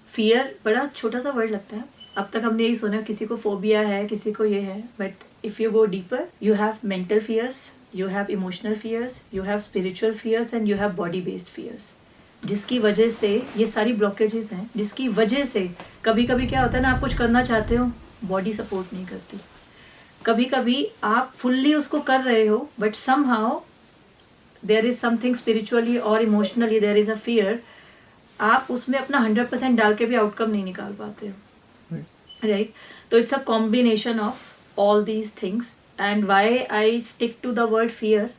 fear बड़ा छोटा सा word लगता है। अब तक हमने यही सुना किसी को फोबिया है, किसी को ये है, but if you go deeper, you have mental fears, you have emotional fears, you have spiritual fears and you have body based fears. जिसकी वजह से ये सारी ब्लॉकेजेस हैं, जिसकी वजह से कभी कभी क्या होता है ना, आप कुछ करना चाहते हो, बॉडी सपोर्ट नहीं करती. कभी कभी आप फुल्ली उसको कर रहे हो but somehow there is something spiritually और emotionally there is a fear. आप उसमें अपना 100% डाल के भी आउटकम नहीं निकाल पाते हो, राइट? तो it's a combination of all these things. And why I stick to the word fear,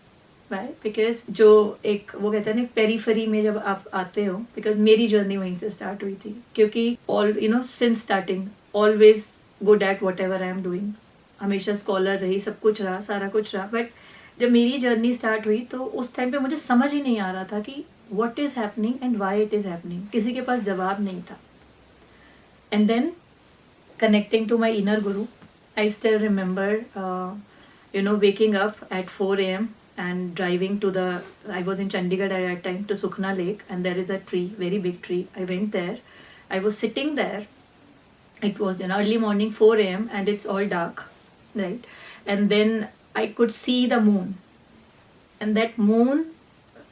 why? Because जो एक वो कहते हैं ना पेरीफेरी में जब आप आते हो, बिकॉज मेरी जर्नी वहीं से स्टार्ट हुई थी. क्योंकि all you know since starting always good at what ever I am doing, हमेशा स्कॉलर रही, सब कुछ रहा, सारा कुछ रहा. बट जब मेरी जर्नी स्टार्ट हुई तो उस टाइम पे मुझे समझ ही नहीं आ रहा था कि what is happening and why it is happening. किसी के पास जवाब नहीं था. And then connecting to my inner guru, I still remember waking up at 4 a.m. and driving to I was in Chandigarh at that time, to Sukhna Lake, and there is a tree, very big tree. I went there. I was sitting there. It was an early morning, 4 a.m. and it's all dark, right? And then I could see the moon. And that moon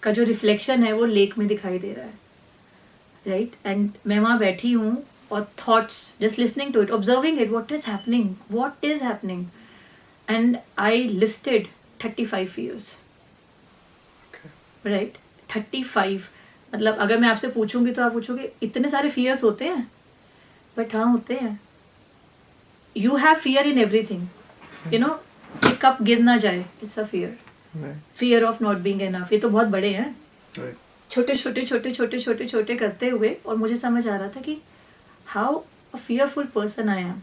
का जो reflection है वो lake में दिखाई दे रहा है, right? And मैं वहाँ बैठी हूँ और thoughts, just listening to it, observing it, what is happening. And I listed 35 fears, right? 35. मतलब अगर मैं आपसे पूछूंगी तो आप पूछोगे इतने सारे फियर्स होते हैं? बट हाँ, होते हैं. You have fear in everything. You know, एक कप गिर ना जाए, it's a fear. Fear of not being enough. ये तो बहुत बड़े हैं, छोटे छोटे छोटे छोटे छोटे छोटे करते हुए. और मुझे समझ आ रहा था कि how a fearful person I am,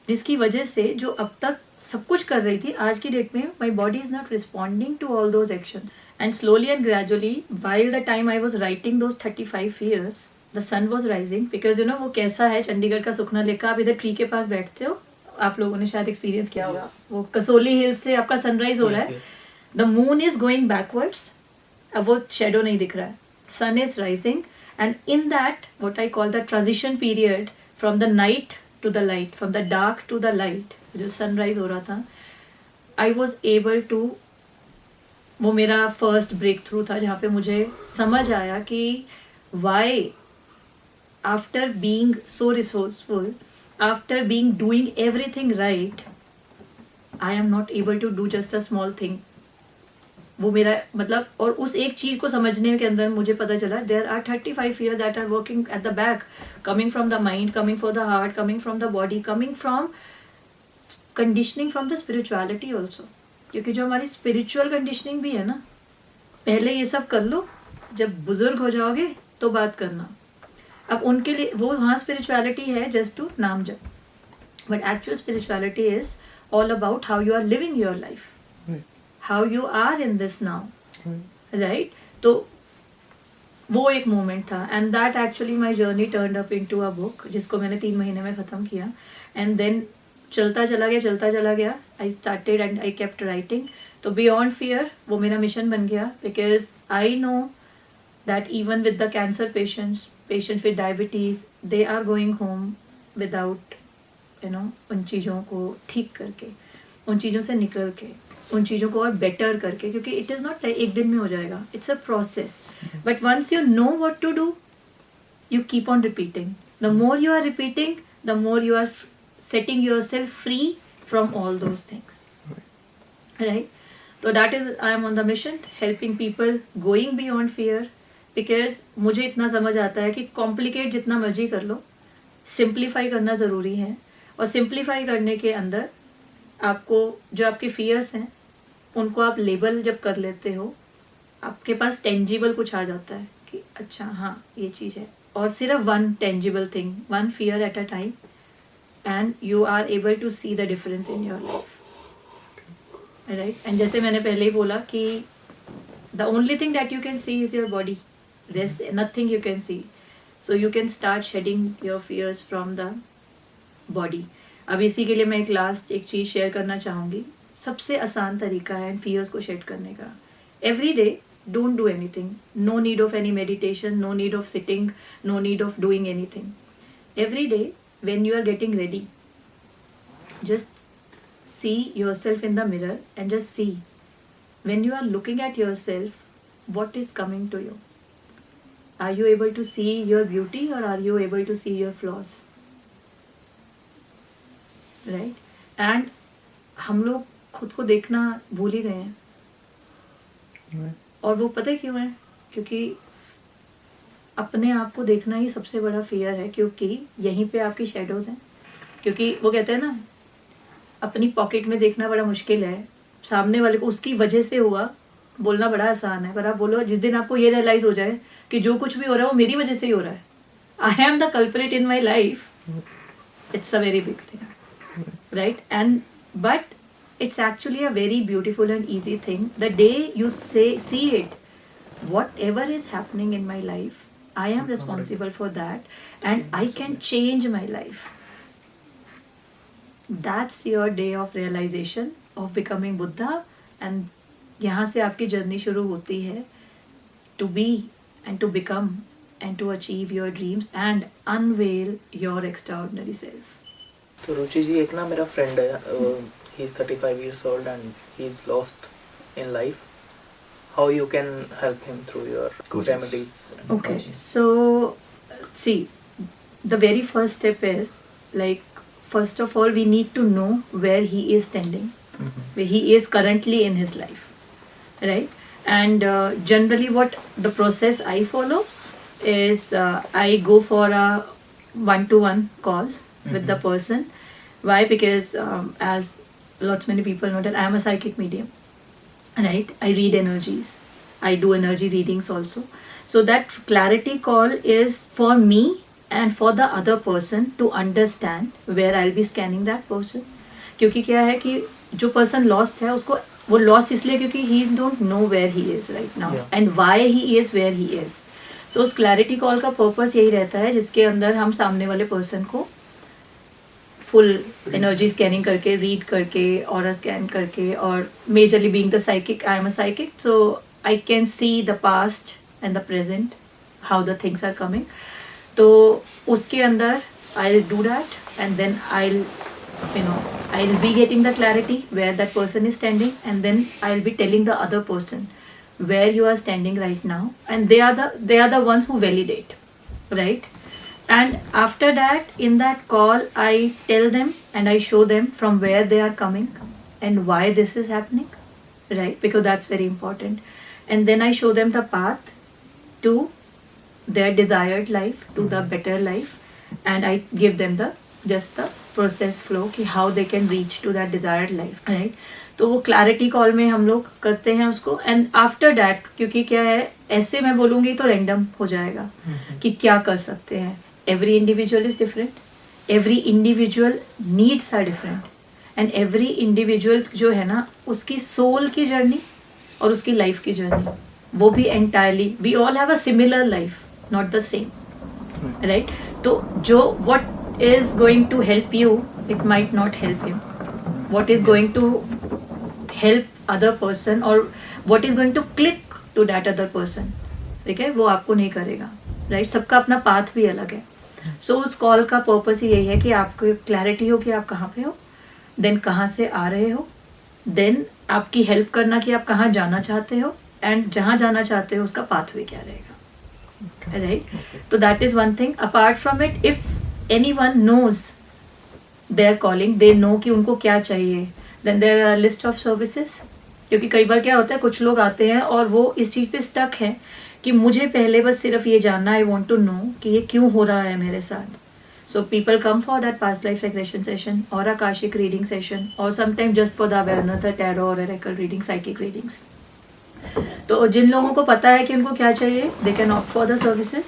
जिसकी वजह से जो अब तक सब कुछ कर रही थी, आज की डेट में my body is not responding to all those actions. And slowly and gradually while the time I was writing those 35 fears, the sun was rising. Because you know वो कैसा है, चंडीगढ़ का सुखना लेक का, आप इधर ट्री के पास बैठते हो, आप लोगों ने शायद एक्सपीरियंस किया होगा. वो कसोली हिल्स से आपका सनराइज हो रहा है, the moon is going backwards, अब वो शेडो नहीं दिख रहा है, sun is rising. And in that what I call the transition period from the night to the light, from the dark to the light, जो सनराइज हो रहा था, आई वॉज एबल टू, वो मेरा फर्स्ट ब्रेक थ्रू था जहाँ पे मुझे समझ आया कि why after being so resourceful, after doing everything right, I am not able to do just a small thing. वो मेरा मतलब, और उस एक चीज को समझने के अंदर मुझे पता चला there are 35 fears that are working at the back, coming from the mind, coming from the heart, coming from the body, coming from conditioning from the spirituality also. क्योंकि जो हमारी spiritual conditioning भी है ना, पहले ये सब कर लो, जब बुजुर्ग हो जाओगे तो बात करना. अब उनके लिए वो वहाँ स्पिरिचुअलिटी है जस्ट टू नाम जप, but actual spirituality is all about how you are living your life, how you are in this now, right? तो वो एक मोमेंट था. And that actually my journey turned up into a book, जिसको मैंने 3 महीने में ख़त्म किया. एंड देन चलता चला गया. I started and I kept writing. तो बियॉन्ड फियर वो मेरा मिशन बन गया, because I know that even with the cancer patients with diabetes, they are going home without उन चीज़ों को ठीक करके, उन चीज़ों से निकल के, उन चीज़ों को और बेटर करके. क्योंकि इट इज़ नॉट एक दिन में हो जाएगा, it's a process. But once you know what to do, you keep on repeating. The more you are repeating, the more you are setting your self free from all those things, right? तो that is, I am on the mission helping people going beyond fear. Because मुझे इतना समझ आता है कि complicate जितना मर्जी कर लो, सिंप्लीफाई करना ज़रूरी है. और सिंप्लीफाई करने के अंदर आपको जो आपके फियर्स हैं उनको आप लेबल जब कर लेते हो, आपके पास टेंजिबल कुछ आ जाता है कि अच्छा हाँ ये चीज़ है. और सिर्फ one tangible thing, one fear at a time, and you are able to see the difference in your life, right? And जैसे मैंने पहले ही बोला कि the only thing that you can see is your body. There's nothing you can see. So you can start shedding your fears from the body. अब इसी के लिए मैं एक चीज़ शेयर करना चाहूँगी. सबसे आसान तरीका है fears को शेड करने का. Every day, don't do anything. No need of any meditation, no need of sitting, no need of doing anything. Every day, when you are getting ready, just see yourself in the mirror and just see when you are looking at yourself, what is coming to you? Are you able to see your beauty or are you able to see your flaws? Right? And हम लोग खुद को देखना भूल ही गए हैं। और वो पता है क्यों है? क्योंकि अपने आप को देखना ही सबसे बड़ा फियर है, क्योंकि यहीं पे आपकी शेडोज हैं। क्योंकि वो कहते हैं ना, अपनी पॉकेट में देखना बड़ा मुश्किल है, सामने वाले को उसकी वजह से हुआ बोलना बड़ा आसान है। पर आप बोलो, जिस दिन आपको ये रियलाइज हो जाए कि जो कुछ भी हो रहा है वो मेरी वजह से ही हो रहा है, I am the culprit in my life, it's a very big thing, right? And but it's actually a very beautiful and easy thing. The day you see it, whatever is happening in my life, I am responsible for that and I can change my life. That's your day of realization of becoming Buddha, and यहाँ से आपकी journey शुरू होती है to be and to become and to achieve your dreams and unveil your extraordinary self. तो रुचि जी, एक ना मेरा फ्रेंड है, he's 35 years old and he's lost in life. How you can help him through your remedies? And Okay, coaching? so see, the very first step is, like, first of all, we need to know where he is standing, where he is currently in his life, right? And generally what the process I follow is I go for a one-to-one call with the person. Why? Because as lots many people know that I am a psychic medium, right? I read energies, I do energy readings also. So that clarity call is for me and for the other person to understand where I'll be scanning that person. क्योंकि क्या है कि जो person lost है, उसको वो lost इसलिए क्योंकि he don't know where he is right now and why he is where he is. So उस clarity call का purpose यही रहता है, जिसके अंदर हम सामने वाले person को फुल एनर्जी स्कैनिंग करके, रीड करके, ऑरा स्कैन करके, और majorly being the psychic, I am a psychic, so I can see the past and the present, how the things are coming. तो उसके अंदर I will do that and then I will be getting the clarity where that person is standing, and then I will be telling the other person where you are standing right now, and they are the ones who validate, right? And after that, in that call, I tell them and I show them from where they are coming and why this is happening, right? Because that's very important. And then I show them the path to their desired life, to the better life, and I give them the process flow कि how they can reach to that desired life, right? तो वो clarity call में हम लोग करते हैं उसको. And after that, क्योंकि क्या है, ऐसे मैं बोलूँगी तो रैंडम हो जाएगा कि क्या कर सकते हैं. Every individual is different, every individual needs are different, and every individual जो है ना, उसकी सोल की जर्नी और उसकी लाइफ की जर्नी वो भी entirely, we all have a similar life, not the same, right? तो जो what is going to help you, it might not him. What is going to help other person or what is going to click to that other person, ठीक है, वो आपको नहीं करेगा, right? सबका अपना पाथ भी अलग है. सो उस कॉल का पर्पस ही यही है कि आपको क्लैरिटी हो कि आप कहाँ पे हो, देन कहाँ से आ रहे हो, देन आपकी हेल्प करना कि आप कहाँ जाना चाहते हो, एंड जहाँ जाना चाहते हो उसका पाथवे क्या रहेगा, राइट? तो that is one thing. Apart from it, if anyone knows their calling, they know कि उनको क्या चाहिए, then there are list of services. क्योंकि कई बार क्या होता है, कुछ लोग आते हैं और वो इस चीज़ पे स्टक हैं कि मुझे पहले बस सिर्फ ये जानना, आई वॉन्ट टू नो कि ये क्यों हो रहा है मेरे साथ. So people come for that past life regression session और आकाशिक रीडिंग सेशन, और sometime just for the awareness, the tarot और ओरेकल रीडिंग, साइकिक रीडिंग्स. तो जिन लोगों को पता है कि उनको क्या चाहिए, they can opt for the services.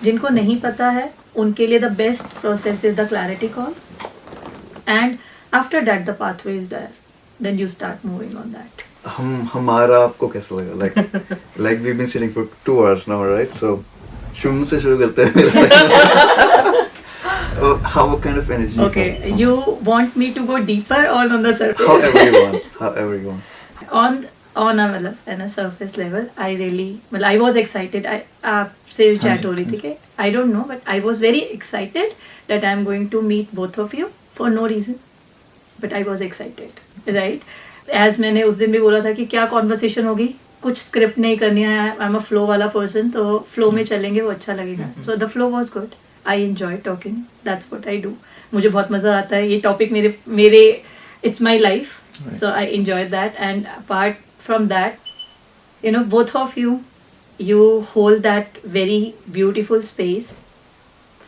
जिनको नहीं पता है, उनके लिए the best process is the clarity call. And after that the pathway is there, then you start moving on that. हमारा आपको कैसा लगा? Like we've been sitting for 2 hours now, right? So शुरू से शुरू करते हैं मेरे से. What kind of energy? Okay, you want me to go deeper or on the surface? However you want. On a surface level, I really, well, I was excited. आपसे chat हो रही थी कि I don't know, but I was very excited that I'm going to meet both of you for no reason, but I was excited. Right as मैंने उस दिन भी बोला था कि क्या कॉन्वर्सेशन होगी, कुछ स्क्रिप्ट नहीं करनी है, आई एम अ फ्लो वाला पर्सन, तो फ्लो में चलेंगे, वो अच्छा लगेगा. So the flow was good, I enjoy talking, that's what I do. मुझे बहुत मज़ा आता है, ये टॉपिक मेरे मेरे it's my life, so I enjoy that. And apart from that, you know, both of you hold that very beautiful space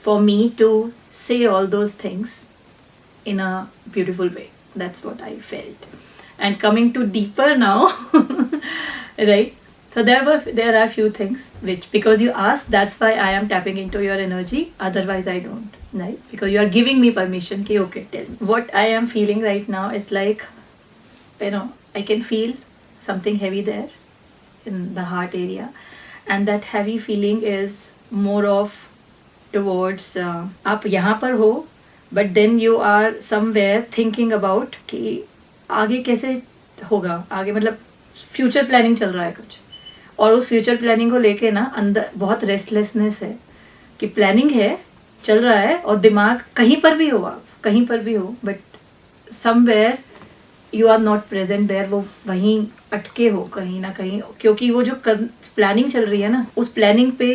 for me to say all those things in a beautiful way. That's what I felt. And coming to deeper now, right, so there are few things which, because you asked, that's why I am tapping into your energy, otherwise I don't, right? Because you are giving me permission ki okay, tell me what I am feeling right now. Is like, you know, I can feel something heavy there in the heart area, and that heavy feeling is more of towards आप यहाँ पर हो, but then you are somewhere thinking about कि आगे कैसे होगा, आगे मतलब फ्यूचर प्लानिंग चल रहा है कुछ, और उस फ्यूचर प्लानिंग को लेके ना अंदर बहुत रेस्टलेसनेस है कि प्लानिंग है, चल रहा है, और दिमाग कहीं पर भी हो, आप कहीं पर भी हो, but somewhere you are not present there, वो वहीं अटके हो कहीं ना कहीं, क्योंकि वो जो प्लानिंग चल रही है ना, उस प्लानिंग पे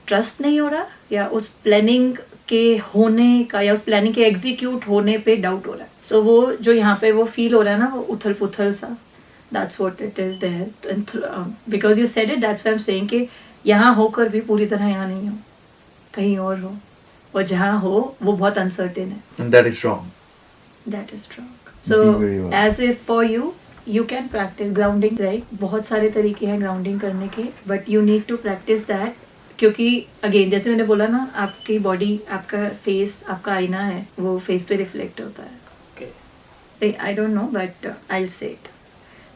ट्रस्ट नहीं हो रहा, या उस प्लानिंग के होने का, या उस प्लानिंग के एग्जीक्यूट होने पे डाउट हो रहा है. सो वो जो यहाँ पे वो फील हो रहा है ना, वो उथल पुथल सा, that's what it is there. Because you said it, that's why I am saying कि यहाँ होकर भी पूरी तरह यहाँ नहीं हो, कहीं और हो, और जहाँ हो वो बहुत अनसर्टेन है. And that is wrong. That is strong. So Be very well. as if for you, you can practice grounding, right? बहुत सारे तरीके हैं grounding करने के, but you need to practice that. क्योंकि again जैसे मैंने बोला ना, आपकी body, आपका face, आपका आईना है, वो face पे reflect होता है. Okay. I don't know, but I'll say it.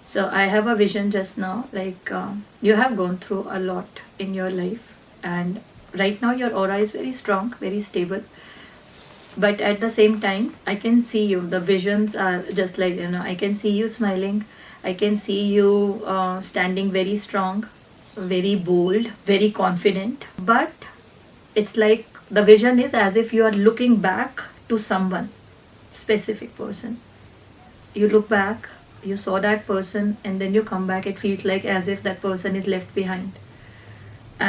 So I have a vision just now, like you have gone through a lot in your life, and right now your aura is very strong, very stable. But at the same time, I can see you, the visions are just like, you know, I can see you smiling, I can see you standing very strong, very bold, very confident. But it's like the vision is as if you are looking back to someone, specific person. You look back, you saw that person, and then you come back, it feels like as if that person is left behind,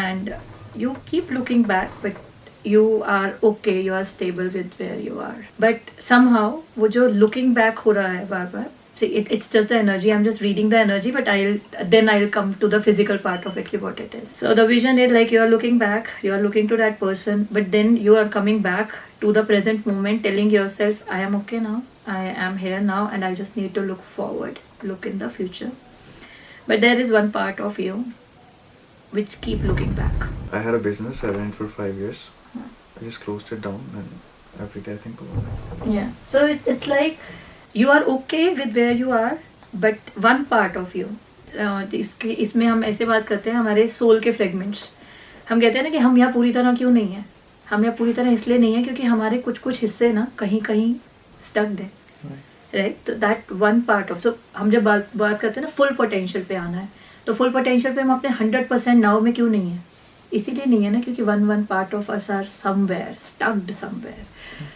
and you keep looking back, but you are okay, you are stable with where you are. But somehow वो जो looking back हो रहा है बार बार, see, it's just the energy, I'm just reading the energy, but I'll come to the physical part of it, what it is. So the vision is like you are looking back, you are looking to that person, but then you are coming back to the present moment, telling yourself, I am okay now, I am here now, and I just need to look forward, look in the future. But there is one part of you which keep looking back. I had a business, I ran it for 5 years. I just closed it down, and every day I think about it. Yeah. So it's like you are okay with where you are, but one part of you, इसमें हम ऐसे बात करते हैं हमारे soul के fragments. हम कहते हैं ना कि हम यहाँ पूरी तरह क्यों नहीं हैं, हम यहाँ पूरी तरह इसलिए नहीं है क्योंकि हमारे कुछ कुछ हिस्से ना कहीं कहीं स्टक्ड हैं, राइट. तो दैट वन पार्ट ऑफ, सो हम जब बात करते हैं ना फुल पोटेंशियल पे आना है, तो फुल पोटेंशियल पे हम अपने 100% नाउ में क्यों नहीं है, इसीलिए नहीं है ना क्योंकि one part of us are somewhere stucked somewhere.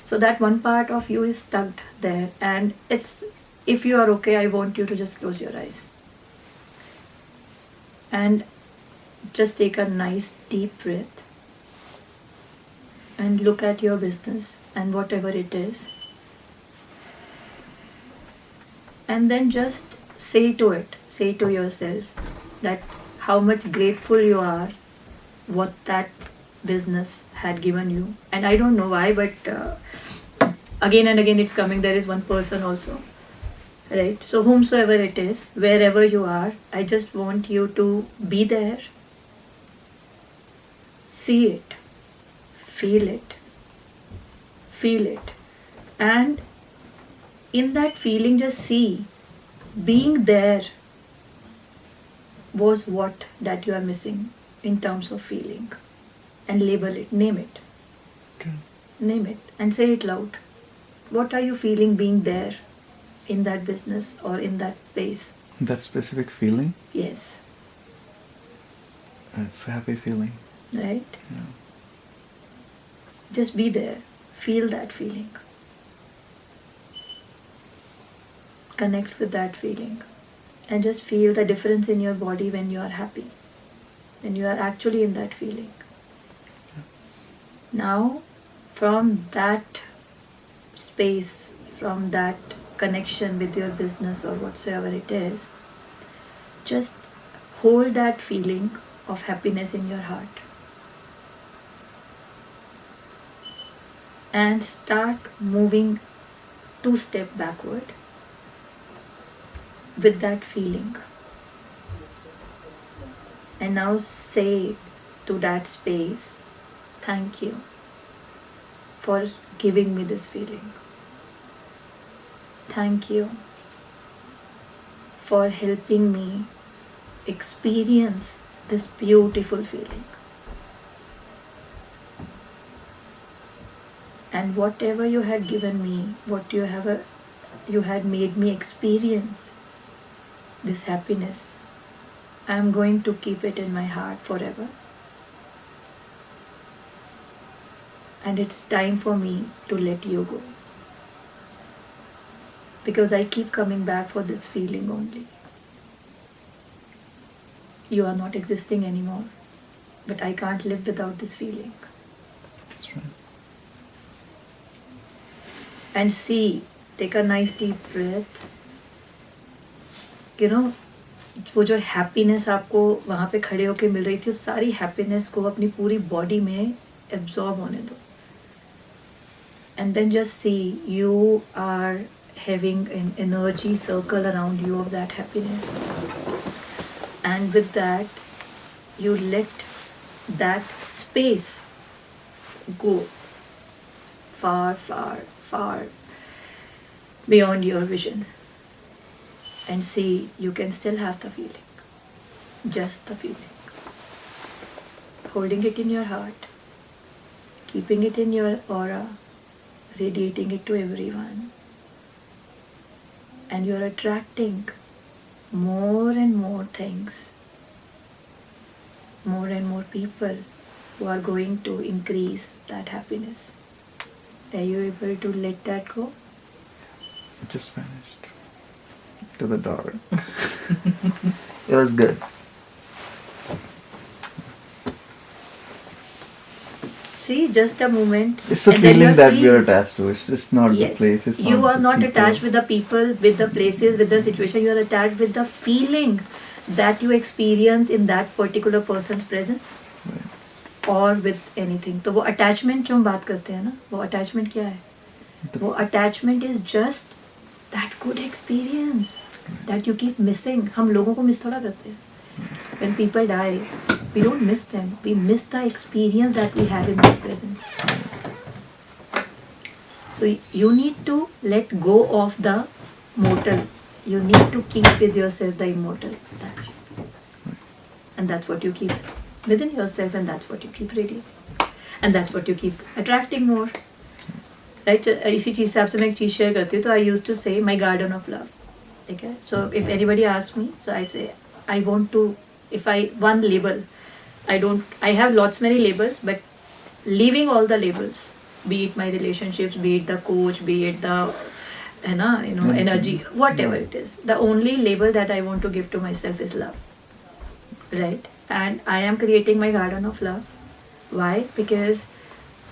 So that one part of you is stuck there, and it's, if you are okay, I want you to just close your eyes and just take a nice deep breath and look at your business and whatever it is, and then just say to yourself that how much grateful you are what that business had given you. And I don't know why, but again and again it's coming, there is one person also, right? So whomsoever it is, wherever you are, I just want you to be there, see it, feel it, and in that feeling just see, being there was what that you are missing in terms of feeling, and label it, name it. Okay. Name it and say it loud. What are you feeling being there in that business or in that place? That specific feeling, Yes, it's a happy feeling. right? Yeah. Just be there. Feel that feeling. Connect with that feeling and just feel the difference in your body when you are happy, when you are actually in that feeling. Now, from that space, from that connection with your business or whatsoever it is, just hold that feeling of happiness in your heart and start moving 2 steps backward with that feeling. And now say to that space, thank you for giving me this feeling. Thank you for helping me experience this beautiful feeling. And whatever you had given me, you had made me experience this happiness, I am going to keep it in my heart forever. And it's time for me to let you go. Because I keep coming back for this feeling only. You are not existing anymore, but I can't live without this feeling. That's right. And see, take a nice deep breath. You know, वो जो happiness आपको वहाँ पे खड़े होके मिल रही थी, उस सारी हैप्पीनेस को अपनी पूरी बॉडी में एब्जॉर्ब होने दो. And then just see you are having an energy circle around you of that happiness. And with that, you let that space go far, far, far beyond your vision. And see, you can still have the feeling. Just the feeling. Holding it in your heart. Keeping it in your aura. Radiating it to everyone. And you're attracting more and more things, more and more people who are going to increase that happiness. Are you able to let that go? It just vanished to the dark. It was good. See, just a moment. It's a and then feeling you're that free. we're attached to. It's just not Yes. the place. It's You not are the not people. attached with the people, with the places, with the situation. You are attached with the feeling that you experience in that particular person's presence. Right. और with anything. तो वो attachment जो हम बात करते हैं ना, वो attachment क्या है? वो attachment is just that good experience that you keep missing. हम लोगों को miss थोड़ा करते हैं. When people die, we don't miss them. We miss the experience that we have in their presence. So you need to let go of the mortal. You need to keep with yourself the immortal. That's you. And that's what you keep within yourself, and that's what you keep radiating. And that's what you keep attracting more. Right? इसी चीज़ से आपसे मैं एक चीज़ share करती हूँ. तो I used to say my garden of love. Okay? So if anybody asks me, so I say I want to, if I one label, I have lots many labels, but leaving all the labels, be it my relationships, be it the coach, be it the energy, whatever it is, the only label that I want to give to myself is love. Right? And I am creating my garden of love. Why? Because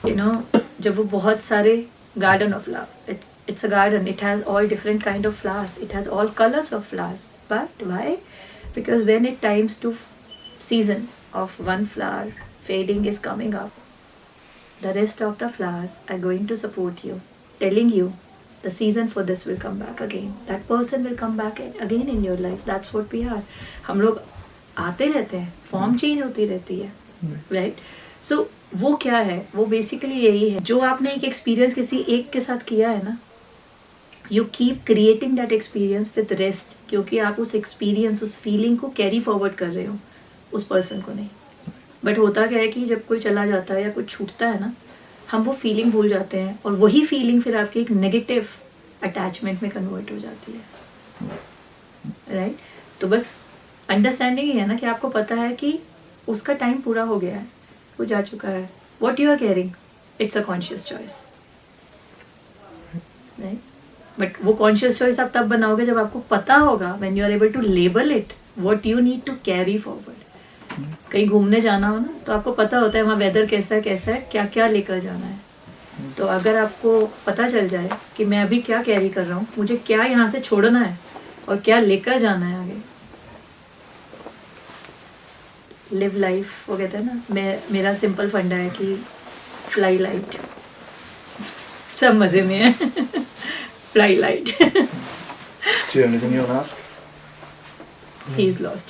जब वो बहुत सारे garden of love, it's a garden, it has all different kind of flowers, it has all colors of flowers. But why? Because when it times to season of one flower fading is coming up, the rest of the flowers are going to support you, telling you the season for this will come back again. That person will come back again in your life. That's what we are. हम लोग आते रहते हैं, form change होती रहती है, right? सो वो क्या है? वो बेसिकली यही है, जो आपने एक एक्सपीरियंस किसी एक के साथ किया है ना, you keep creating that experience with rest, क्योंकि आप उस एक्सपीरियंस, उस फीलिंग को कैरी फॉरवर्ड कर रहे हो, उस पर्सन को नहीं. बट होता क्या है कि जब कोई चला जाता है या कुछ छूटता है ना, हम वो फीलिंग भूल जाते हैं, और वही फीलिंग फिर आपकी एक नेगेटिव अटैचमेंट में कन्वर्ट हो जाती है, राइट? तो बस अंडरस्टैंडिंग ही है ना कि आपको पता है कि उसका टाइम पूरा हो गया है, वो जा चुका है. What you are carrying, it's a conscious choice, right? But वो कॉन्शियस चॉइस आप तब बनाओगे जब आपको पता होगा, when you are able to label it what you need to carry forward. कहीं घूमने जाना हो ना, तो आपको पता होता है वहाँ वेदर कैसा है, क्या क्या लेकर जाना है. तो अगर आपको पता चल जाए कि मैं अभी क्या कैरी कर रहा हूँ, मुझे क्या यहाँ से छोड़ना है और क्या लेकर जाना है आगे. लिव लाइफ, वो कहते हैं ना, मेरा सिंपल फंडा है कि फ्लाई लाइट. सब मजे में है. Fly light. So anything you want to ask? He is lost.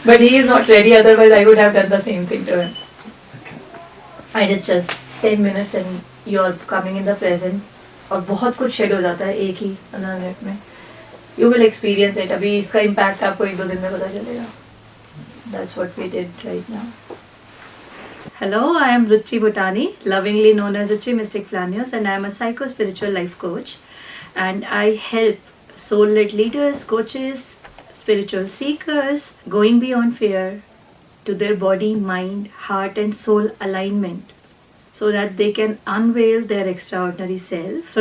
But he is not ready, otherwise I would have done the same thing to him. And it's just 10 minutes and you are coming in the present. और बहुत कुछ shade हो जाता है एक ही 15 minute में. You will experience it. अभी इसका impact आपको 1-2 दिन में पता चलेगा. That's what we did right now. Hello, I am Ruchi Bhutani, lovingly known as Ruchi Mystic Flanius, and I am a psycho-spiritual life coach. And I help soul-led leaders, coaches, spiritual seekers, going beyond fear to their body, mind, heart and soul alignment, so that they can unveil their extraordinary self,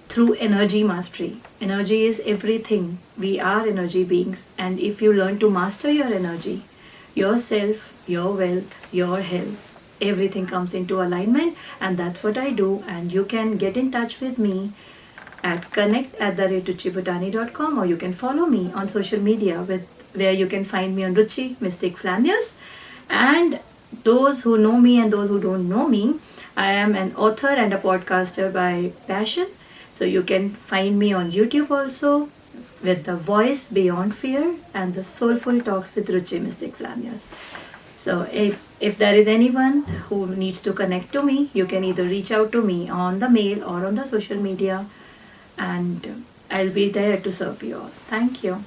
through energy mastery. Energy is everything. We are energy beings, and if you learn to master your energy, yourself, your wealth, your health, everything comes into alignment. And that's what I do. And you can get in touch with me at connect@ruchibhutani.com, or you can follow me on social media where you can find me on Ruchi Mystic Flanius. And those who know me and those who don't know me, I am an author and a podcaster by passion. So you can find me on YouTube also, with the voice beyond fear and the soulful talks with Ruchi Mystic Flanius. So if there is anyone who needs to connect to me, you can either reach out to me on the mail or on the social media, and I'll be there to serve you all. Thank you.